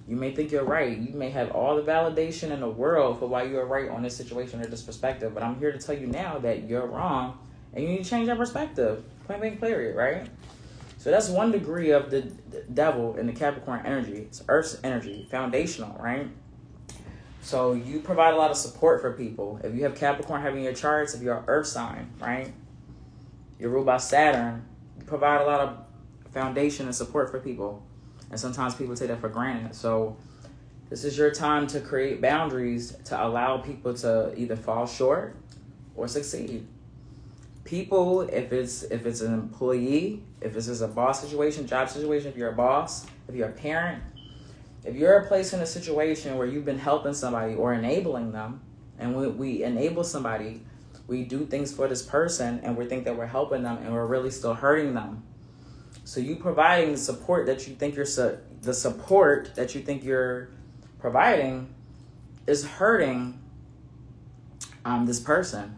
You may think you're right. You may have all the validation in the world for why you're right on this situation or this perspective, but I'm here to tell you now that you're wrong and you need to change your perspective. Point blank period, right? So that's 1 degree of the devil in the Capricorn energy. It's Earth's energy, foundational, right? So you provide a lot of support for people. If you have Capricorn having your charts, if you're an Earth sign, right? You're ruled by Saturn. You provide a lot of foundation and support for people. And sometimes people take that for granted. So this is your time to create boundaries to allow people to either fall short or succeed. People, if it's an employee, if it's just a boss situation, job situation, if you're a boss, if you're a parent, if you're placed in a situation where you've been helping somebody or enabling them, and we enable somebody, we do things for this person and we think that we're helping them and we're really still hurting them. So you providing the support that you think you're providing is hurting this person.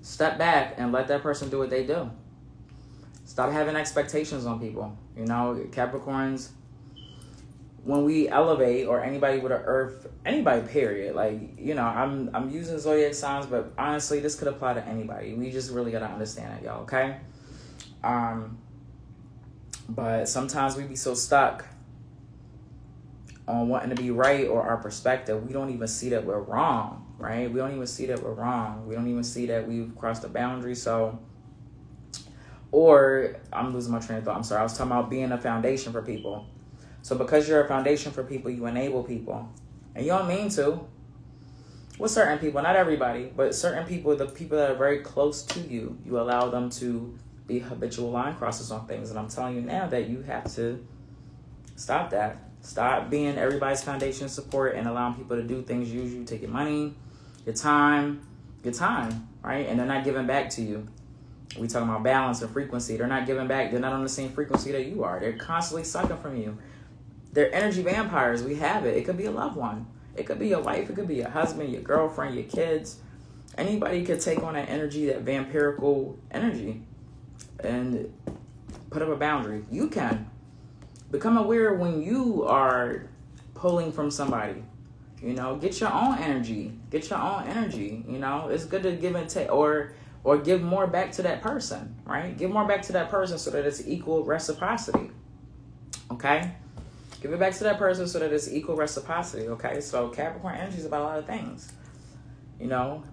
Step back and let that person do what they do. Stop having expectations on people. Capricorns, when we elevate, or anybody with an earth, anybody period, I'm using zodiac signs, but honestly this could apply to anybody. We just really gotta understand it, y'all, okay? But sometimes we be so stuck on wanting to be right or our perspective, we don't even see that we're wrong, right? We don't even see that we're wrong. We don't even see that we've crossed the boundary. Or I'm losing my train of thought. I'm sorry. I was talking about being a foundation for people. So because you're a foundation for people, you enable people. And you don't mean to. With certain people, not everybody, but certain people, the people that are very close to you, you allow them to be habitual line crosses on things. And I'm telling you now that you have to stop that. Stop being everybody's foundation support and allowing people to do things, use you, take your money, your time, right? And they're not giving back to you. We talking about balance and frequency. They're not giving back. They're not on the same frequency that you are. They're constantly sucking from you. They're energy vampires. We have it. It could be a loved one. It could be your wife. It could be your husband, your girlfriend, your kids. Anybody could take on that energy, that vampirical energy, and put up a boundary. You can. Become aware when you are pulling from somebody. Get your own energy. Get your own energy. It's good to give and take, or give more back to that person, right? Give more back to that person so that it's equal reciprocity. Okay? Give it back to that person so that it's equal reciprocity. Okay? So Capricorn energy is about a lot of things.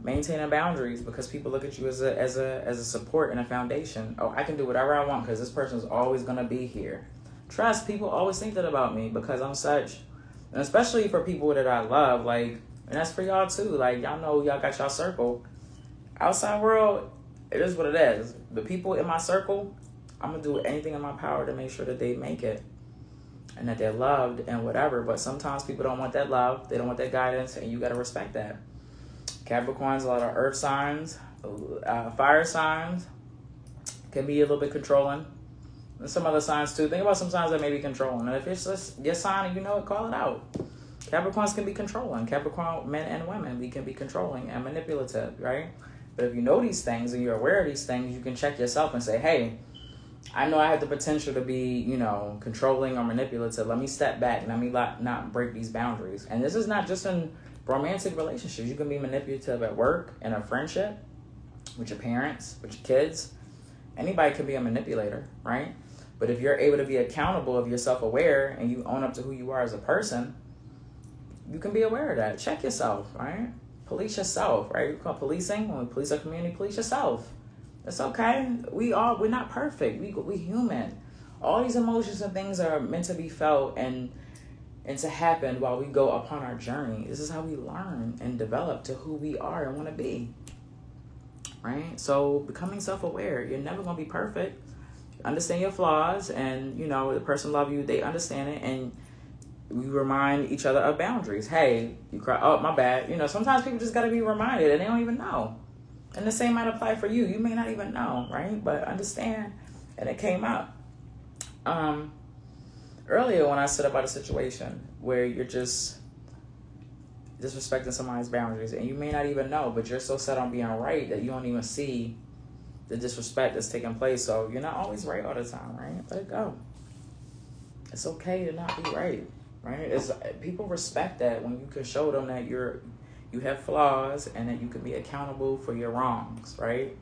Maintaining boundaries, because people look at you as a support and a foundation. Oh, I can do whatever I want because this person is always going to be here. Trust, people always think that about me because I'm such, and especially for people that I love, like, And that's for y'all too. Like, y'all know y'all got y'all circle. Outside world, it is what it is. The people in my circle, I'm going to do anything in my power to make sure that they make it and that they're loved and whatever. But sometimes people don't want that love. They don't want that guidance, and you got to respect that. Capricorns, a lot of earth signs, fire signs can be a little bit controlling. And some other signs too. Think about some signs that may be controlling. And if it's just your sign and you know it, call it out. Capricorns can be controlling. Capricorn men and women, we can be controlling and manipulative, right? But if you know these things and you're aware of these things, you can check yourself and say, hey, I know I have the potential to be, controlling or manipulative. Let me step back and let me not break these boundaries. And this is not just in romantic relationships. You can be manipulative at work, in a friendship, with your parents, with your kids. Anybody can be a manipulator, right? But if you're able to be accountable, if you're self-aware and you own up to who you are as a person, you can be aware of that. Check yourself, right? Police yourself, right? We call policing, when we police our community, police yourself. It's okay. We're not perfect. We human. All these emotions and things are meant to be felt and to happen while we go upon our journey. This is how we learn and develop to who we are and want to be, right? So becoming self-aware, you're never going to be perfect. Understand your flaws, and, the person love you, they understand it, and we remind each other of boundaries. Hey, you cry, oh, my bad. Sometimes people just got to be reminded and they don't even know. And the same might apply for you. You may not even know, right? But understand, and it came up. Earlier when I said about a situation where you're just disrespecting somebody's boundaries and you may not even know, but you're so set on being right that you don't even see the disrespect that's taking place. So you're not always right all the time, right? Let it go. It's okay to not be right, right? People respect that when you can show them that you have flaws and that you can be accountable for your wrongs, right?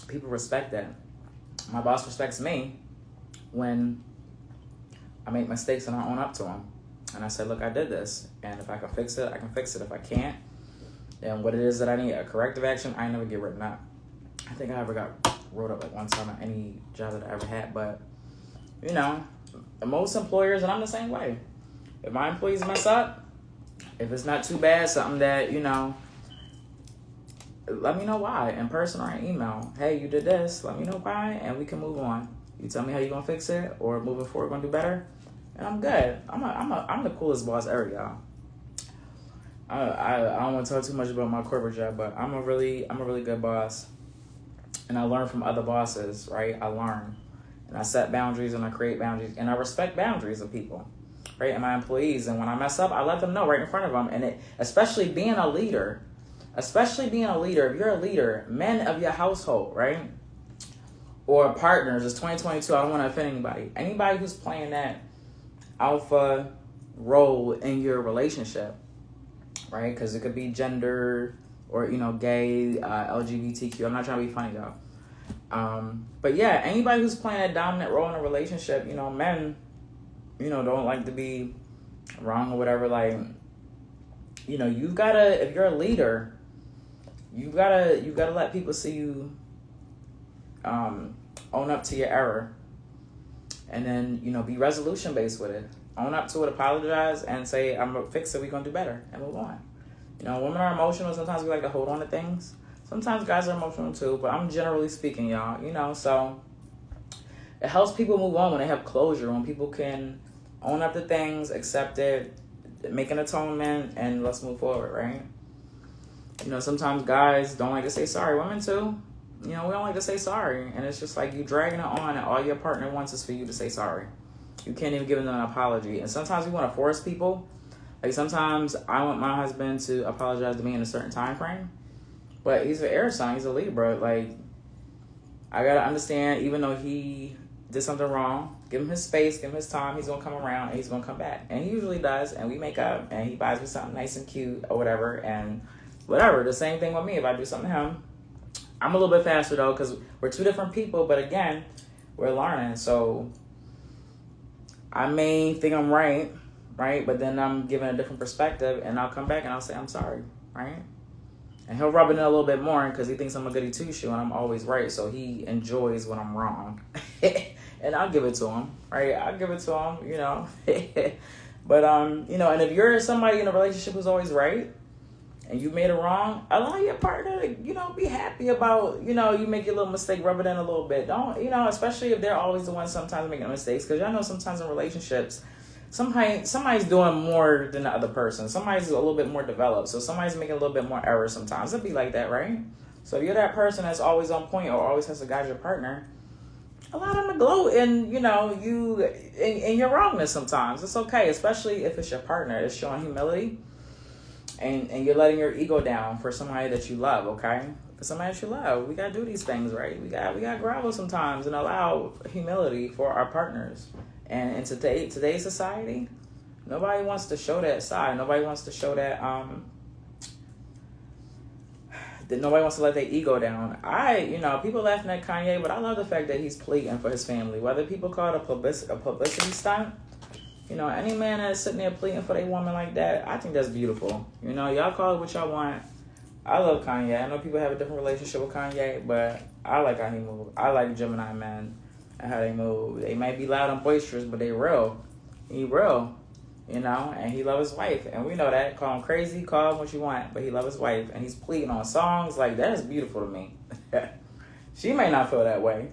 People respect that. My boss respects me when I make mistakes and I own up to them. And I said, look, I did this. And if I can fix it, I can fix it. If I can't, then what it is that I need, a corrective action, I never get written up. I think I ever got wrote up like one time at any job that I ever had. But, most employers, and I'm the same way. If my employees mess up, if it's not too bad, something that, let me know why in person or in email. Hey, you did this. Let me know why, and we can move on. You tell me how you're going to fix it, or moving forward, going to do better, and I'm good. I'm the coolest boss ever, y'all. I don't want to talk too much about my corporate job, but I'm a really good boss. And I learn from other bosses, right? I learn. And I set boundaries and I create boundaries. And I respect boundaries of people, right? And my employees. And when I mess up, I let them know right in front of them. And especially being a leader, if you're a leader, men of your household, right? Or partners, it's 2022, I don't want to offend anybody. Anybody who's playing that alpha role in your relationship, right? Because it could be gender or, gay, LGBTQ. I'm not trying to be funny, though. But yeah, anybody who's playing a dominant role in a relationship, men, don't like to be wrong or whatever. Like, you've got to, if you're a leader, you've got to let people see you own up to your error. And then, be resolution based with it. Own up to it, apologize, and say, I'm going to fix it, we're going to do better, and move on. Women are emotional. Sometimes we like to hold on to things. Sometimes guys are emotional too, but I'm generally speaking, y'all, so it helps people move on when they have closure, when people can own up to things, accept it, make an atonement, and let's move forward, right? Sometimes guys don't like to say sorry. Women too. We don't like to say sorry. And it's just like you dragging it on, and all your partner wants is for you to say sorry. You can't even give them an apology. And sometimes we want to force people. Like sometimes I want my husband to apologize to me in a certain time frame. But he's an air sign. He's a Libra. Like, I got to understand, even though he did something wrong, give him his space, give him his time. He's going to come around and he's going to come back. And he usually does. And we make up and he buys me something nice and cute or whatever. And whatever. The same thing with me. If I do something to him, I'm a little bit faster though, because we're two different people. But again, we're learning. So I may think I'm right? But then I'm giving a different perspective, and I'll come back and I'll say, I'm sorry, right? And he'll rub it in a little bit more because he thinks I'm a goody two-shoe and I'm always right. So he enjoys when I'm wrong. And I'll give it to him, right? I'll give it to him, But, you know, and if you're somebody in a relationship who's always right and you made it wrong, allow your partner to, you know, be happy about, you know, you make your little mistake, rub it in a little bit. Don't, you know, especially if they're always the one sometimes making mistakes. Because y'all know sometimes in relationships, somebody's doing more than the other person. Somebody's a little bit more developed. So somebody's making a little bit more errors sometimes. It'll be like that, right? So if you're that person that's always on point or always has to guide your partner, allow them to gloat in, you know, in your wrongness sometimes. It's okay, especially if it's your partner. It's showing humility and you're letting your ego down for somebody that you love, okay? For somebody that you love, we gotta do these things, right? We gotta grovel sometimes and allow humility for our partners. And in today's society, nobody wants to show that side. Nobody wants to show that nobody wants to let their ego down. You know, people laughing at Kanye, but I love the fact that he's pleading for his family. Whether people call it a publicity stunt, you know, any man that's sitting there pleading for their woman like that, I think that's beautiful. You know, y'all call it what y'all want. I love Kanye. I know people have a different relationship with Kanye, but I like how he moves. I like Gemini men and how they move. They might be loud and boisterous, but they real. He real. You know, and he loves his wife. And we know that. Call him crazy, call him what you want. But he loves his wife. And he's pleading on songs. Like, that is beautiful to me. She may not feel that way.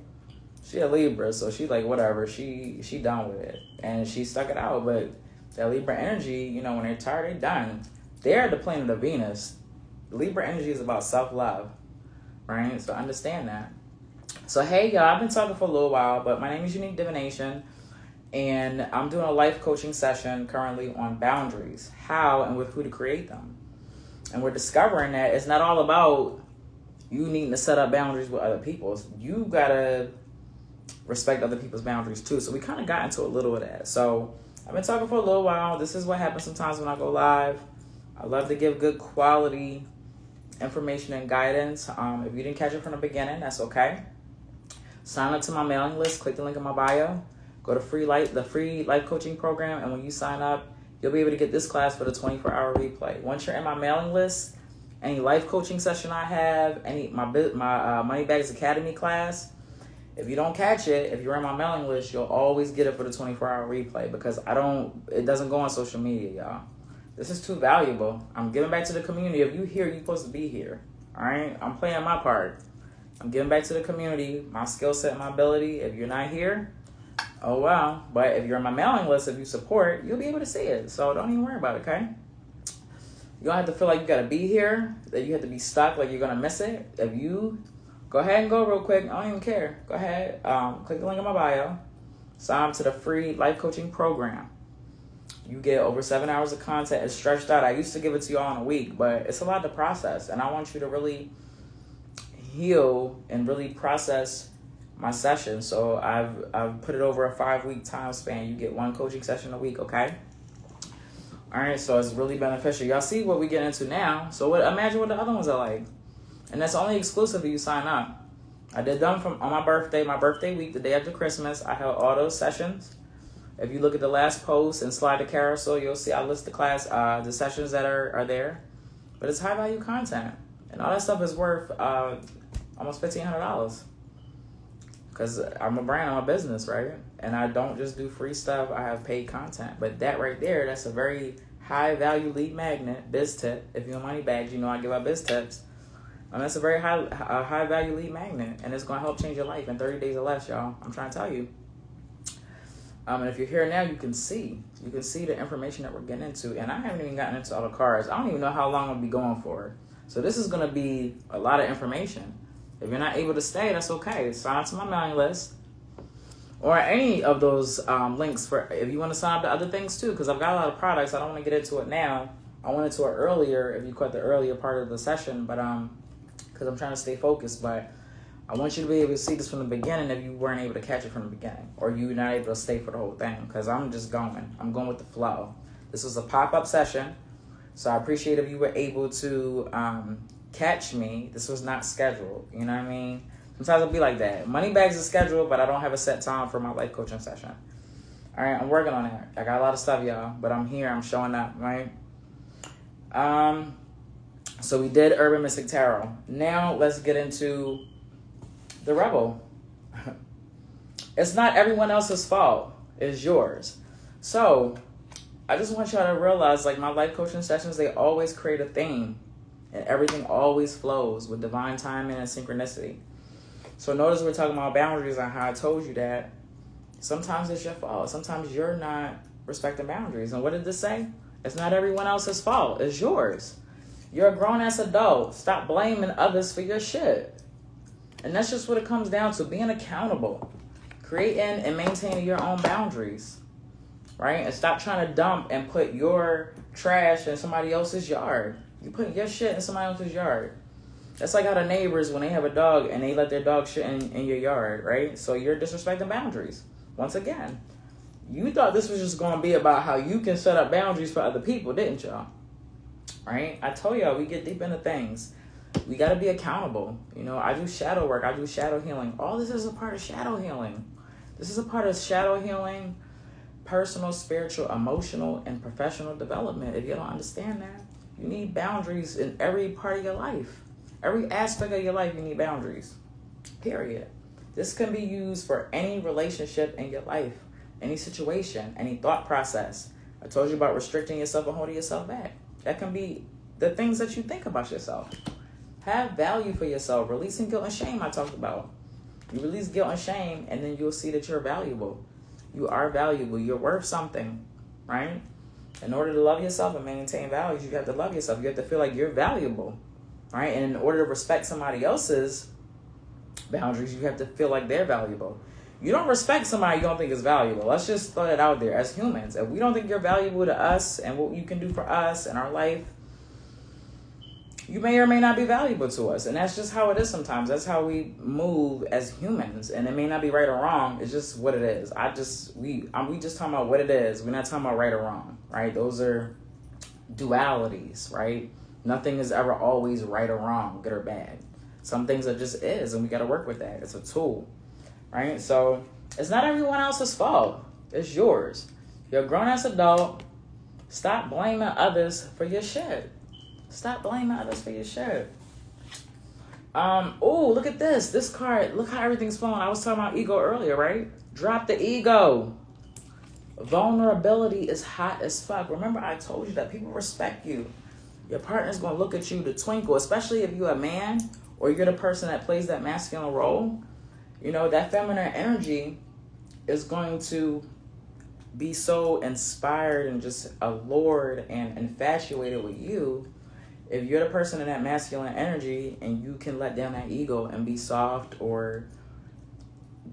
She a Libra, so she like, whatever. She done with it. And she stuck it out. But that Libra energy, you know, when they're tired, they're done. They're the planet of Venus. Libra energy is about self-love. Right? So understand that. So, hey, y'all. I've been talking for a little while. But my name is Unique Divination. And I'm doing a life coaching session currently on boundaries, how and with who to create them. And we're discovering that it's not all about you needing to set up boundaries with other people. You got to respect other people's boundaries too. So we kind of got into a little of that. So I've been talking for a little while. This is what happens sometimes when I go live. I love to give good quality information and guidance. If you didn't catch it from the beginning, that's okay. Sign up to my mailing list. Click the link in my bio. Go to the free life coaching program, and when you sign up, you'll be able to get this class for the 24-hour replay. Once you're in my mailing list, any life coaching session I have, my Money Bags Academy class, if you don't catch it, if you're in my mailing list, you'll always get it for the 24-hour replay because it doesn't go on social media, y'all. This is too valuable. I'm giving back to the community. If you're here, you're supposed to be here. All right? I'm playing my part. I'm giving back to the community, my skill set and my ability. If you're not here, oh, wow. But if you're on my mailing list, if you support, you'll be able to see it. So don't even worry about it, okay? You don't have to feel like you got to be here, that you have to be stuck, like you're going to miss it. If you go ahead and go real quick, I don't even care. Go ahead. Click the link in my bio. Sign up to the free life coaching program. You get over 7 hours of content. It's stretched out. I used to give it to y'all in a week, but it's a lot to process. And I want you to really heal and really process my session. So I've put it over a 5-week time span. You get one coaching session a week, okay? All right, so it's really beneficial. Y'all see what we get into now. So imagine what the other ones are like. And that's only exclusive if you sign up. I did them on my birthday week, the day after Christmas. I held all those sessions. If you look at the last post and slide the carousel, you'll see I list the sessions that are there. But it's high value content. And all that stuff is worth almost $1,500. Because I'm a brand, I'm a business, right? And I don't just do free stuff, I have paid content. But that right there, that's a very high value lead magnet, biz tip. If you're in Money Bags, you know I give out biz tips. And that's a very high value lead magnet. And it's going to help change your life in 30 days or less, y'all. I'm trying to tell you. And if you're here now, you can see the information that we're getting into. And I haven't even gotten into all the cards. I don't even know how long I'll be going for. So this is going to be a lot of information. If you're not able to stay, that's okay. Sign up to my mailing list or any of those links for if you want to sign up to other things too, because I've got a lot of products. I don't want to get into it now. I went into it earlier if you caught the earlier part of the session, but because I'm trying to stay focused. But I want you to be able to see this from the beginning if you weren't able to catch it from the beginning or you're not able to stay for the whole thing, because I'm just going. I'm going with the flow. This was a pop-up session, so I appreciate if you were able to catch me. This was not scheduled. You know what I mean? Sometimes it'll be like that. Money Bags is scheduled, but I don't have a set time for my life coaching session. All right, I'm working on it. I got a lot of stuff, y'all, but I'm here. I'm showing up, right? So we did Urban Mystic Tarot. Now let's get into the Rebel. It's not everyone else's fault. It's yours. So I just want y'all to realize, like, my life coaching sessions, they always create a theme. And everything always flows with divine timing and synchronicity. So notice we're talking about boundaries and how I told you that sometimes it's your fault. Sometimes you're not respecting boundaries. And what did this say? It's not everyone else's fault. It's yours. You're a grown-ass adult. Stop blaming others for your shit. And that's just what it comes down to, being accountable. Creating and maintaining your own boundaries. Right? And stop trying to dump and put your trash in somebody else's yard. You put your shit in somebody else's yard. That's like how the neighbors, when they have a dog and they let their dog shit in your yard, right? So you're disrespecting boundaries. Once again, you thought this was just going to be about how you can set up boundaries for other people, didn't y'all? Right? I told y'all, we get deep into things. We got to be accountable. You know, I do shadow work. I do shadow healing. All this is a part of shadow healing. This is a part of shadow healing, personal, spiritual, emotional, and professional development. If you don't understand that, you need boundaries in every part of your life. Every aspect of your life, you need boundaries. Period. This can be used for any relationship in your life, any situation, any thought process. I told you about restricting yourself and holding yourself back. That can be the things that you think about yourself. Have value for yourself. Releasing guilt and shame, I talked about. You release guilt and shame, and then you'll see that you're valuable. You are valuable. You're worth something, right? In order to love yourself and maintain values, you have to love yourself. You have to feel like you're valuable, right? And in order to respect somebody else's boundaries, you have to feel like they're valuable. You don't respect somebody you don't think is valuable. Let's just throw that out there. As humans, if we don't think you're valuable to us and what you can do for us and our life, you may or may not be valuable to us. And that's just how it is sometimes. That's how we move as humans. And it may not be right or wrong. It's just what it is. We just talking about what it is. We're not talking about right or wrong, right? Those are dualities, right? Nothing is ever always right or wrong, good or bad. Some things are just is, and we got to work with that. It's a tool, right? So it's not everyone else's fault. It's yours. You're a grown-ass adult. Stop blaming others for your shit. Stop blaming others for your shit. Oh, look at this. This card, look how everything's flowing. I was talking about ego earlier, right? Drop the ego. Vulnerability is hot as fuck. Remember, I told you that people respect you. Your partner's going to look at you to twinkle, especially if you're a man or you're the person that plays that masculine role. You know, that feminine energy is going to be so inspired and just allured and infatuated with you. If you're the person in that masculine energy and you can let down that ego and be soft or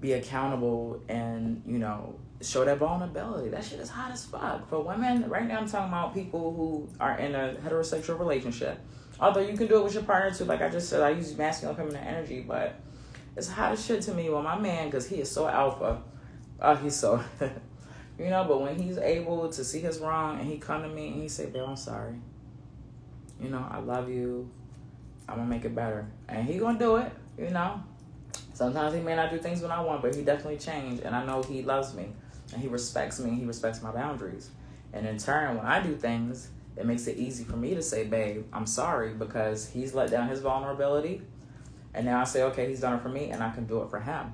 be accountable and, you know, show that vulnerability, that shit is hot as fuck. For women, right now I'm talking about people who are in a heterosexual relationship. Although you can do it with your partner too. Like I just said, I use masculine feminine energy, but it's hot as shit to me with my man because he is so alpha. He's so, you know, but when he's able to see his wrong and he come to me and he say, babe, I'm sorry. You know, I love you. I'm going to make it better. And he going to do it, you know. Sometimes he may not do things when I want, but he definitely changed. And I know he loves me. And he respects me. And he respects my boundaries. And in turn, when I do things, it makes it easy for me to say, babe, I'm sorry. Because he's let down his vulnerability. And now I say, okay, he's done it for me. And I can do it for him.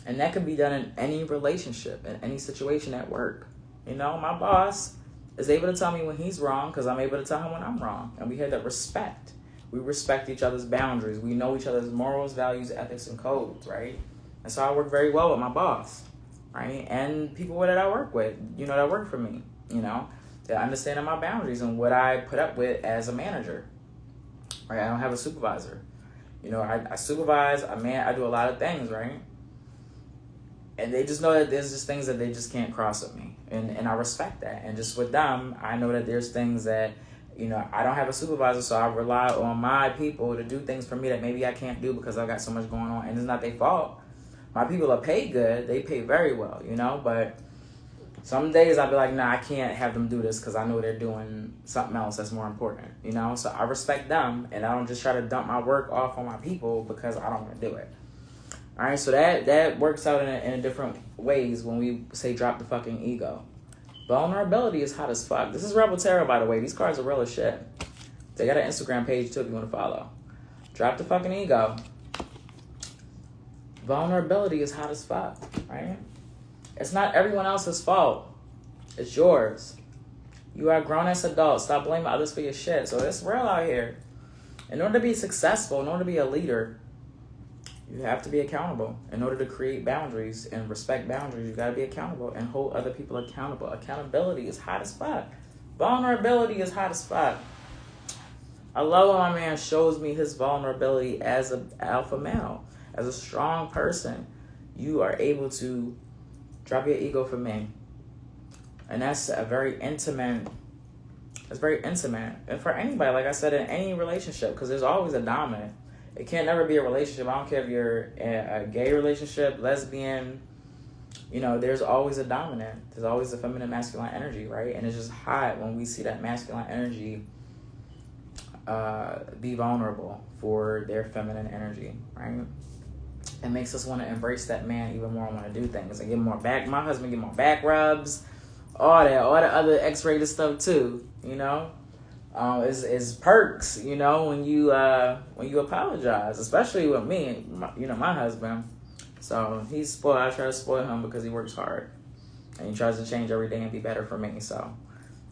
And that can be done in any relationship, in any situation at work. You know, my boss is able to tell me when he's wrong because I'm able to tell him when I'm wrong. And we have that respect. We respect each other's boundaries. We know each other's morals, values, ethics, and codes, right? And so I work very well with my boss, right? And people that I work with, you know, that work for me, you know, that understand my boundaries and what I put up with as a manager, right? I don't have a supervisor. You know, I supervise, I do a lot of things, right? And they just know that there's just things that they just can't cross with me. And I respect that. And just with them, I know that there's things that, you know, I don't have a supervisor, so I rely on my people to do things for me that maybe I can't do because I've got so much going on. And it's not their fault. My people are paid good. They pay very well, you know. But some days I'll be like, nah, I can't have them do this because I know they're doing something else that's more important, you know. So I respect them. And I don't just try to dump my work off on my people because I don't want to do it. All right, so that works out in different ways when we say drop the fucking ego. Vulnerability is hot as fuck. This is Rebel Tarot, by the way. These cards are real as shit. They got an Instagram page, too, if you want to follow. Drop the fucking ego. Vulnerability is hot as fuck, right? It's not everyone else's fault. It's yours. You are grown-ass adults. Stop blaming others for your shit. So it's real out here. In order to be successful, in order to be a leader, you have to be accountable. In order to create boundaries and respect boundaries, you got to be accountable and hold other people accountable. Accountability is hot as fuck. Vulnerability is hot as fuck. I love when my man shows me his vulnerability as an alpha male, as a strong person. You are able to drop your ego for me. And that's a very intimate, it's very intimate. And for anybody, like I said, in any relationship, because there's always a dominant. It can't never be a relationship. I don't care if you're a gay relationship, lesbian, there's always a dominant. There's always a feminine, masculine energy, right? And it's just hot when we see that masculine energy be vulnerable for their feminine energy, right? It makes us want to embrace that man even more and want to do things and get more back. My husband get more back rubs, all the other X-rated stuff too, is perks, when you apologize, especially with me, my husband. So he's spoiled. I try to spoil him because he works hard and he tries to change every day and be better for me. So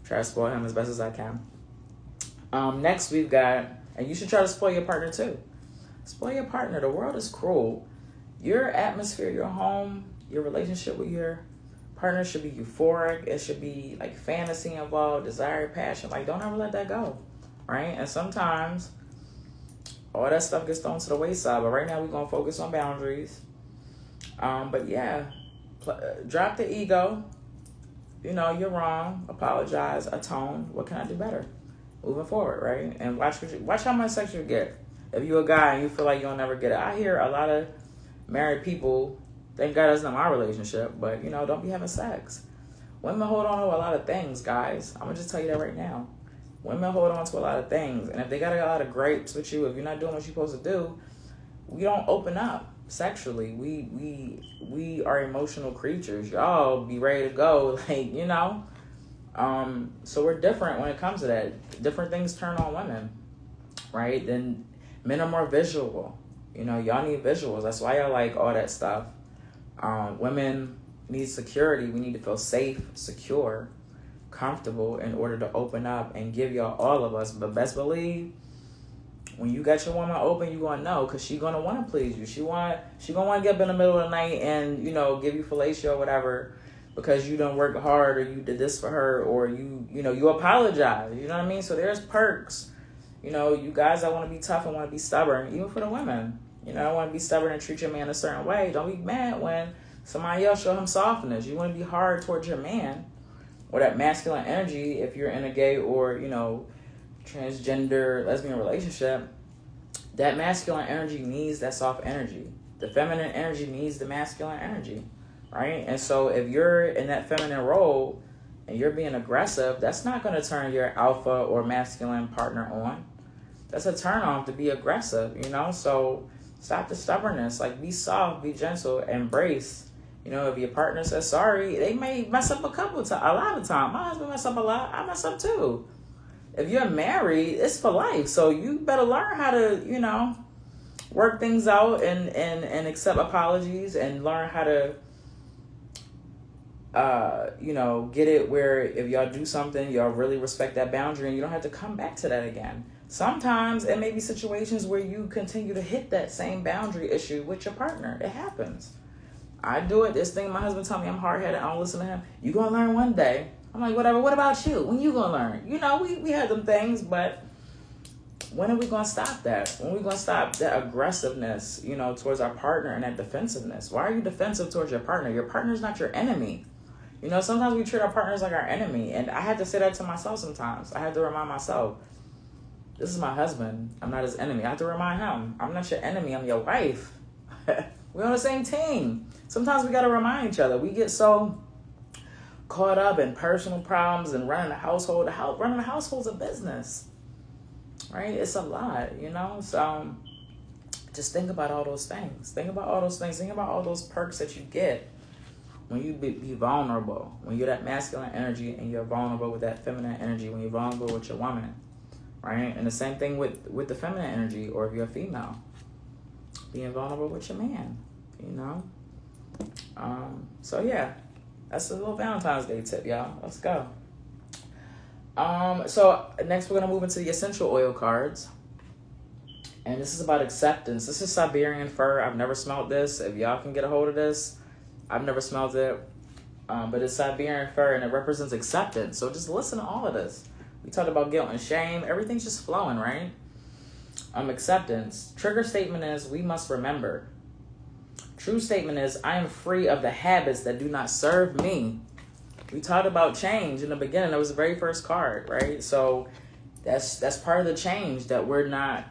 try to spoil him as best as I can. Next we've got, and you should try to spoil your partner too. Spoil your partner. The world is cruel. Your atmosphere, your home, your relationship with your partner should be euphoric. It should be like fantasy involved, desire, passion. Like, don't ever let that go, right? And sometimes all that stuff gets thrown to the wayside. But right now we're going to focus on boundaries. But yeah, drop the ego. You're wrong. Apologize. Atone. What can I do better? Moving forward, right? And watch how much sex you get. If you're a guy and you feel like you'll never get it. I hear a lot of married people, thank God that's not my relationship, but, don't be having sex. Women hold on to a lot of things, guys. I'm going to just tell you that right now. Women hold on to a lot of things. And if they got a lot of grapes with you, if you're not doing what you're supposed to do, we don't open up sexually. We are emotional creatures. Y'all be ready to go, so we're different when it comes to that. Different things turn on women, right? Then men are more visual. Y'all need visuals. That's why y'all like all that stuff. Women need security. We need to feel safe, secure, comfortable in order to open up and give y'all all of us. But best believe, when you got your woman open, you gonna know, because she gonna want to please you. She gonna want to get up in the middle of the night and give you fellatio or whatever, because you done work hard or you did this for her, or you apologize. You know what I mean? So there's perks. You guys that want to be tough and want to be stubborn, even for the women. I want to be stubborn and treat your man a certain way. Don't be mad when somebody else show him softness. You want to be hard towards your man, or that masculine energy if you're in a gay or, transgender lesbian relationship. That masculine energy needs that soft energy. The feminine energy needs the masculine energy, right? And so if you're in that feminine role and you're being aggressive, that's not going to turn your alpha or masculine partner on. That's a turn on to be aggressive, So stop the stubbornness. Like, be soft, be gentle, embrace. If your partner says sorry, they may mess up a lot of times. My husband mess up a lot. I mess up too. If you're married, it's for life. So you better learn how to, work things out and accept apologies, and learn how to, get it where if y'all do something, y'all really respect that boundary and you don't have to come back to that again. Sometimes it may be situations where you continue to hit that same boundary issue with your partner. It happens. I do it. This thing, my husband told me I'm hard-headed. I don't listen to him. You gonna learn one day. I'm like, whatever. What about you? When you gonna learn? We had them things, but when are we gonna stop that? When are we gonna stop that aggressiveness, towards our partner, and that defensiveness? Why are you defensive towards your partner? Your partner's not your enemy. Sometimes we treat our partners like our enemy, and I had to say that to myself sometimes. I had to remind myself, this is my husband. I'm not his enemy. I have to remind him, I'm not your enemy. I'm your wife. We're on the same team. Sometimes we got to remind each other. We get so caught up in personal problems and running a household. Running a household's a business, right? It's a lot, So just think about all those things. Think about all those things. Think about all those perks that you get when you be vulnerable. When you're that masculine energy and you're vulnerable with that feminine energy. When you're vulnerable with your woman, right? And the same thing with the feminine energy, or if you're a female, being vulnerable with your man, So yeah, that's a little Valentine's Day tip, y'all. Let's go. So next we're gonna move into the essential oil cards. And this is about acceptance. This is Siberian fir. I've never smelled this. If y'all can get a hold of this, I've never smelled it. But it's Siberian fir and it represents acceptance. So just listen to all of this. We talked about guilt and shame. Everything's just flowing, right? Acceptance. Trigger statement is, we must remember. True statement is, I am free of the habits that do not serve me. We talked about change in the beginning. That was the very first card, right? So that's part of the change that we're not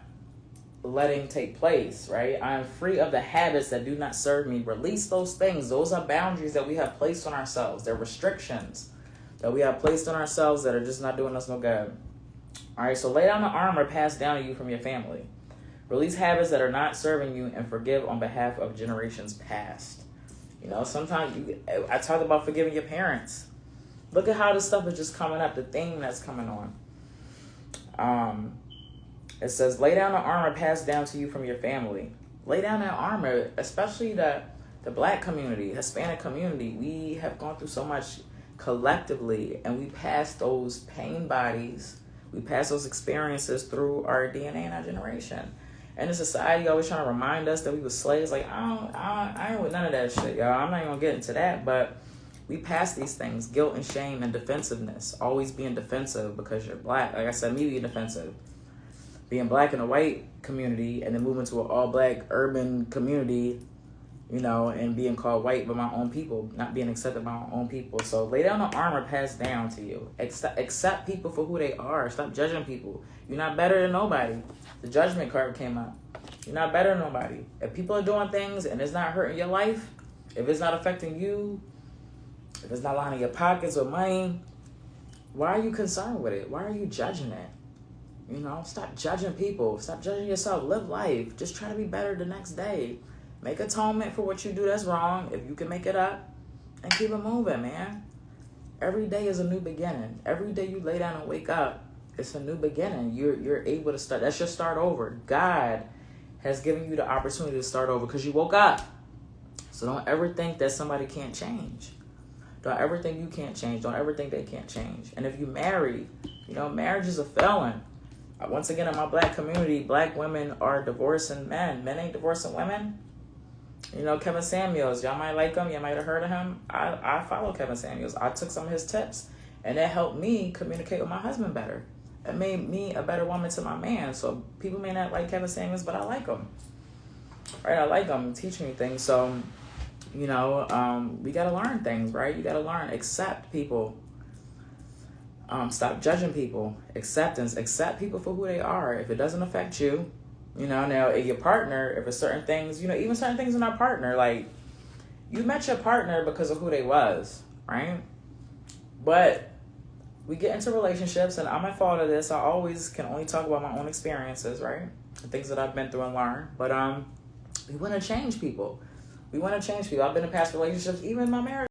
letting take place, right? I am free of the habits that do not serve me. Release those things. Those are boundaries that we have placed on ourselves. They're restrictions that we have placed on ourselves that are just not doing us no good. All right, so lay down the armor passed down to you from your family. Release habits that are not serving you and forgive on behalf of generations past. You know, sometimes I talked about forgiving your parents. Look at how this stuff is just coming up, the theme that's coming on. It says, lay down the armor passed down to you from your family. Lay down that armor, especially the Black community, Hispanic community. We have gone through so much collectively, and we pass those pain bodies, we pass those experiences through our DNA and our generation. And the society always trying to remind us that we were slaves. Like, I ain't with none of that shit, y'all. I'm not even gonna get into that, but we pass these things, guilt and shame and defensiveness, always being defensive because you're Black. Like I said, me being defensive. Being Black in a white community and then moving to an all-Black urban community, you know, and being called white by my own people, not being accepted by my own people. So lay down the armor passed down to you. Accept people for who they are. Stop judging people. You're not better than nobody. The judgment card came out. You're not better than nobody. If people are doing things and it's not hurting your life, if it's not affecting you, if it's not lining your pockets or money, why are you concerned with it? Why are you judging it? You know, stop judging people. Stop judging yourself. Live life. Just try to be better the next day. Make atonement for what you do that's wrong, if you can make it up, and keep it moving, man. Every day is a new beginning. Every day you lay down and wake up, it's a new beginning. You're able to start. That's your start over. God has given you the opportunity to start over because you woke up. So don't ever think that somebody can't change. Don't ever think you can't change. Don't ever think they can't change. And if you marry, you know, marriage is a felon. Once again, in my Black community, Black women are divorcing men. Men ain't divorcing women. You know, Kevin Samuels, y'all might like him. You might have heard of him. I follow Kevin Samuels. I took some of his tips, and it helped me communicate with my husband better. It made me a better woman to my man. So people may not like Kevin Samuels, but I like him. Right? I like him. Teach me things. So, you know, we got to learn things, right? You got to learn. Accept people. Stop judging people. Acceptance. Accept people for who they are. If it doesn't affect you, you know, now if your partner, if it's certain things, you know, even certain things in our partner, like you met your partner because of who they was, right? But we get into relationships, and I'm at fault of this. I always can only talk about my own experiences, right? The things that I've been through and learned. But we want to change people. We want to change people. I've been in past relationships, even in my marriage.